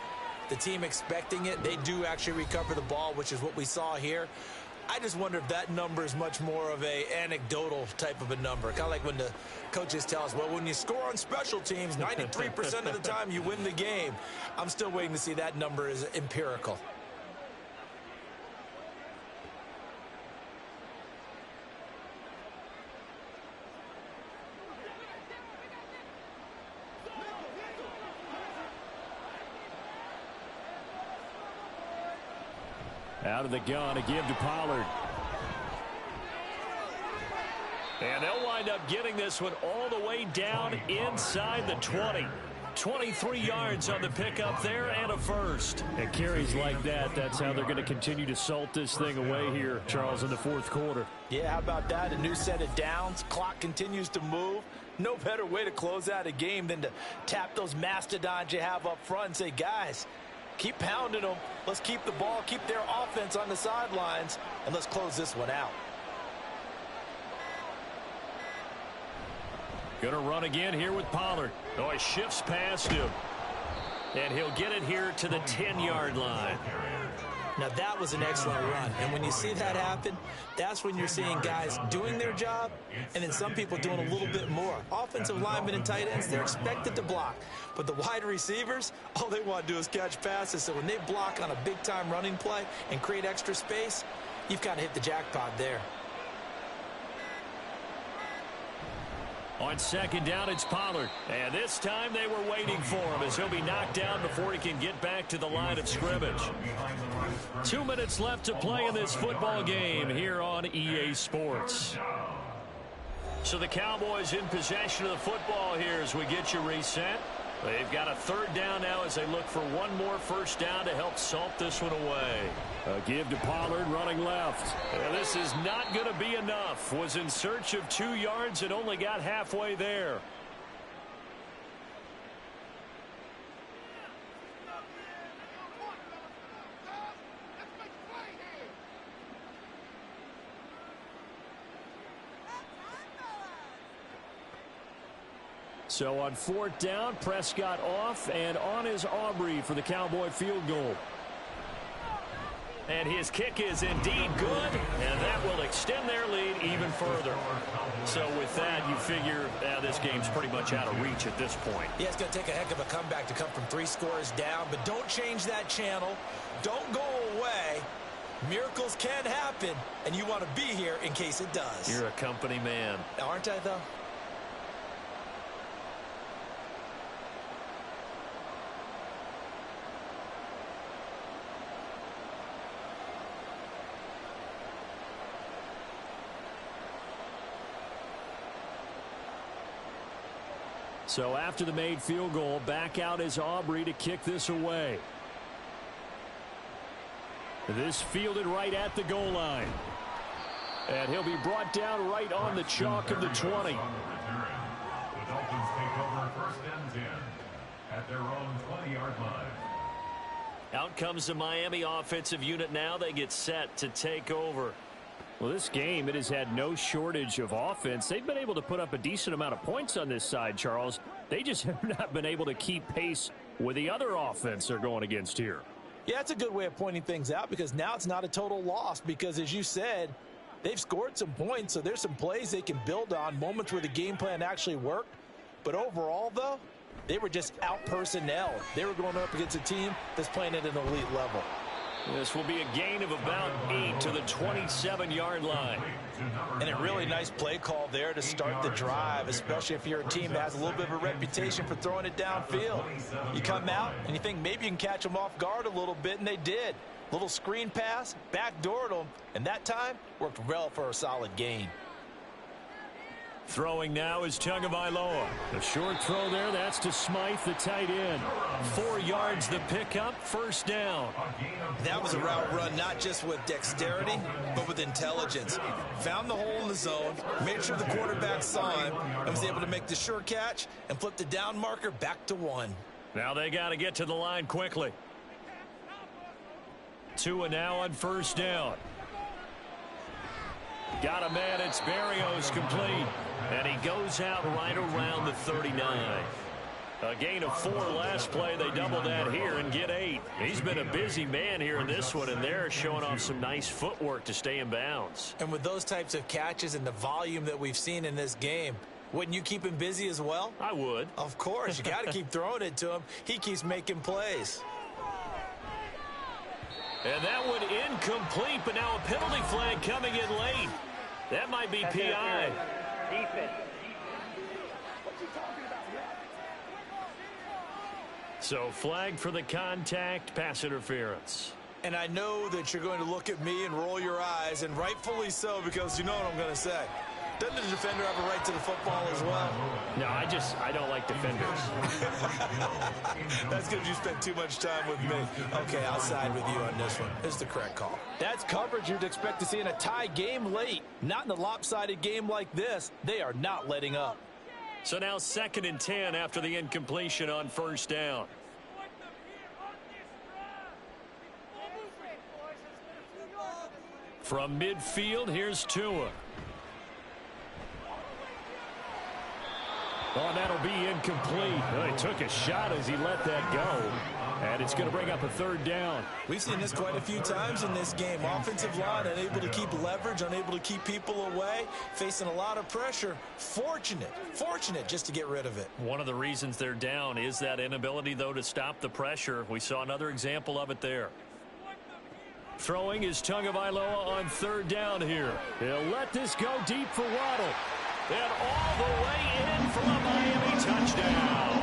the team expecting it, they do actually recover the ball, which is what we saw here. I just wonder if that number is much more of a anecdotal type of a number. Kind of like when the coaches tell us, well, when you score on special teams, 93% of the time you win the game. I'm still waiting to see that number is empirical. Out of the gun, a give to Pollard. And they'll wind up getting this one all the way down inside the 20. 23 yards on the pickup there and a first. And carries like that, that's how they're going to continue to salt this thing away here, Charles, in the fourth quarter. Yeah, how about that? A new set of downs. Clock continues to move. No better way to close out a game than to tap those mastodons you have up front and say, guys, keep pounding them. Let's keep the ball, keep their offense on the sidelines, and let's close this one out. Going to run again here with Pollard. Oh, he shifts past him. And he'll get it here to the 10-yard line. Now, that was an excellent run. And when you see that happen, that's when you're seeing guys doing their job and then some people doing a little bit more. Offensive linemen and tight ends, they're expected to block. But the wide receivers, all they want to do is catch passes. So when they block on a big-time running play and create extra space, you've kind of hit the jackpot there. On second down, it's Pollard. And this time they were waiting for him as he'll be knocked down before he can get back to the line of scrimmage. 2 minutes left to play in this football game here on EA Sports. So the Cowboys in possession of the football here as we get you reset. They've got a third down now as they look for one more first down to help salt this one away. A give to Pollard running left. And this is not going to be enough. Was in search of 2 yards and only got halfway there. So on fourth down, Prescott off, and on is Aubrey for the Cowboy field goal. And his kick is indeed good, and that will extend their lead even further. So with that, you figure this game's pretty much out of reach at this point. Yeah, it's going to take a heck of a comeback to come from 3 scores down, but don't change that channel. Don't go away. Miracles can happen, and you want to be here in case it does. You're a company man. Aren't I, though? So after the made field goal, back out is Aubrey to kick this away. This fielded right at the goal line. And he'll be brought down right on the chalk of the 20. The Dolphins take over first and 10 at their own 20-yard line. Out comes the Miami offensive unit now. They get set to take over. Well, this game, it has had no shortage of offense. They've been able to put up a decent amount of points on this side, Charles. They just have not been able to keep pace with the other offense they're going against here. Yeah, that's a good way of pointing things out because now it's not a total loss because, as you said, they've scored some points, so there's some plays they can build on, moments where the game plan actually worked. But overall, though, they were just out-personnel. They were going up against a team that's playing at an elite level. This will be a gain of about 8 to the 27-yard line. And a really nice play call there to start the drive, especially if you're a team that has a little bit of a reputation for throwing it downfield. You come out and you think maybe you can catch them off guard a little bit, and they did. Little screen pass, backdoored them, and that time worked well for a solid gain. Throwing now is Tagovailoa. A short throw there, that's to Smythe, the tight end. 4 yards the pickup, first down. That was a route run not just with dexterity, but with intelligence. Found the hole in the zone, made sure the quarterback saw him, and was able to make the sure catch and flip the down marker back to 1. Now they got to get to the line quickly. Tua now on first down. Got a man, it's Berrios complete. And he goes out right around the 39. A gain of 4 last play. They double that here and get 8. He's been a busy man here in this one, and they're showing off some nice footwork to stay in bounds. And with those types of catches and the volume that we've seen in this game, wouldn't you keep him busy as well? I would. Of course. You got to keep throwing it to him. He keeps making plays. And that one incomplete, but now a penalty flag coming in late. That might be PI. Defense. So flag for the contact, pass interference. And I know that you're going to look at me and roll your eyes, and rightfully so, because you know what I'm going to say. Doesn't the defender have a right to the football as well? No, I don't like defenders. That's because you spent too much time with me. Okay, I'll side with you on this one. It's the correct call. That's coverage you'd expect to see in a tie game late. Not in a lopsided game like this. They are not letting up. So now 2nd and 10 after the incompletion on 1st down. From midfield, here's Tua. Oh, that'll be incomplete. Well, he took a shot as he let that go. And it's going to bring up a 3rd down. We've seen this quite a few times in this game. Offensive line unable to keep leverage, unable to keep people away, facing a lot of pressure. Fortunate just to get rid of it. One of the reasons they're down is that inability, though, to stop the pressure. We saw another example of it there. Throwing is Tagovailoa on 3rd down here. He'll let this go deep for Waddle. And all the way in for a Miami touchdown.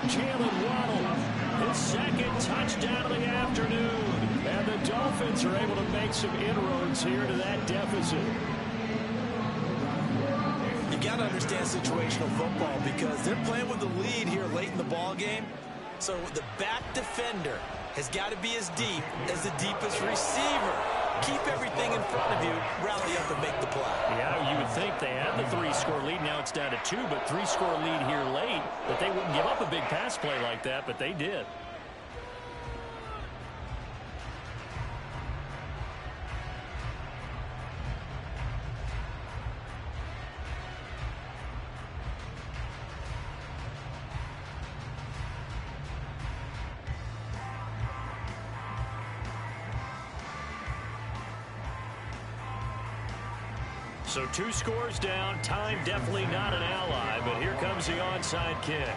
Jalen Waddle, his 2nd touchdown of the afternoon. And the Dolphins are able to make some inroads here to that deficit. You got to understand situational football because they're playing with the lead here late in the ball game. So the back defender has got to be as deep as the deepest receiver. Keep everything in front of you, rally up and make the play. Yeah, you would think they had the 3-score lead. Now it's down to 2, but 3-score lead here late. That they wouldn't give up a big pass play like that, but they did. So 2 scores down. Time definitely not an ally, but here comes the onside kick.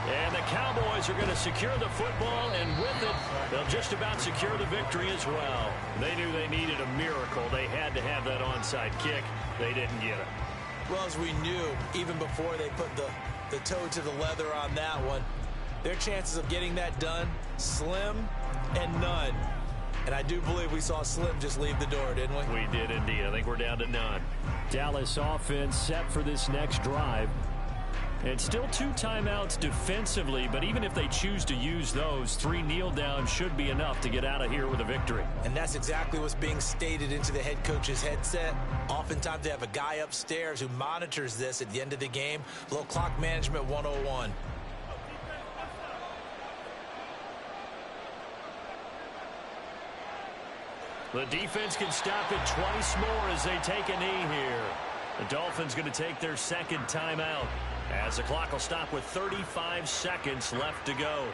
And the Cowboys are going to secure the football, and with it, they'll just about secure the victory as well. They knew they needed a miracle. They had to have that onside kick. They didn't get it. Well, as we knew, even before they put the toe to the leather on that one, their chances of getting that done, slim and none. And I do believe we saw Slim just leave the door, didn't we? We did indeed. I think we're down to none. Dallas offense set for this next drive. And still 2 timeouts defensively, but even if they choose to use those, 3 kneel downs should be enough to get out of here with a victory. And that's exactly what's being stated into the head coach's headset. Oftentimes they have a guy upstairs who monitors this at the end of the game. A little clock management 101. The defense can stop it twice more as they take a knee here. The Dolphins going to take their 2nd timeout as the clock will stop with 35 seconds left to go.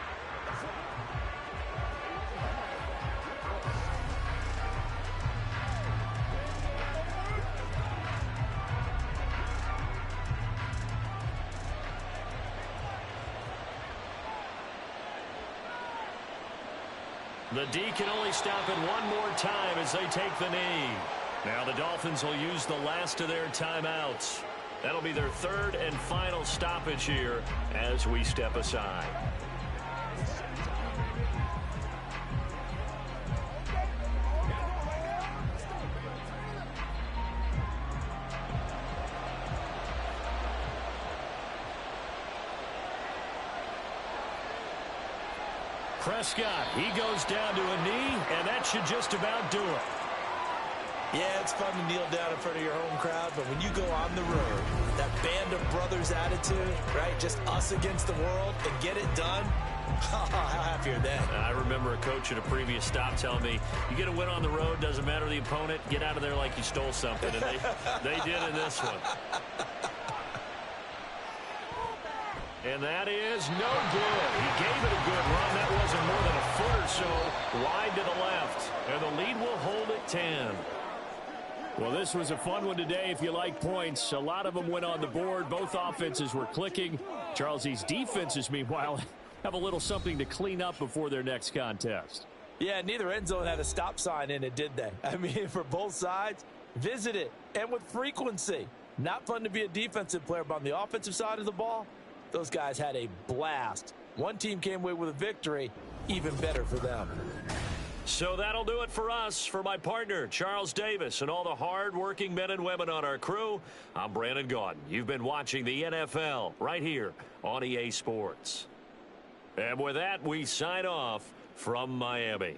The D can only stop it one more time as they take the knee. Now the Dolphins will use the last of their timeouts. That'll be their 3rd and final stoppage here as we step aside. Prescott, he goes down to a knee, and that should just about do it. Yeah, it's fun to kneel down in front of your home crowd, but when you go on the road, that band of brothers attitude, right, just us against the world, and get it done, how happy are they? I remember a coach at a previous stop telling me, you get a win on the road, doesn't matter the opponent, get out of there like you stole something, and they did in this one. And that is no good. He gave it a good run. That wasn't more than a foot or so wide to the left. And the lead will hold at 10. Well, this was a fun one today if you like points. A lot of them went on the board. Both offenses were clicking. Charles, these defenses, meanwhile, have a little something to clean up before their next contest. Yeah, neither end zone had a stop sign in it, did they? I mean, for both sides, visit it, and with frequency. Not fun to be a defensive player, but on the offensive side of the ball, those guys had a blast. One team came away with a victory. even better for them. So that'll do it for us. For my partner, Charles Davis, and all the hard-working men and women on our crew, I'm Brandon Gaudin. You've been watching the NFL right here on EA Sports. And with that, we sign off from Miami.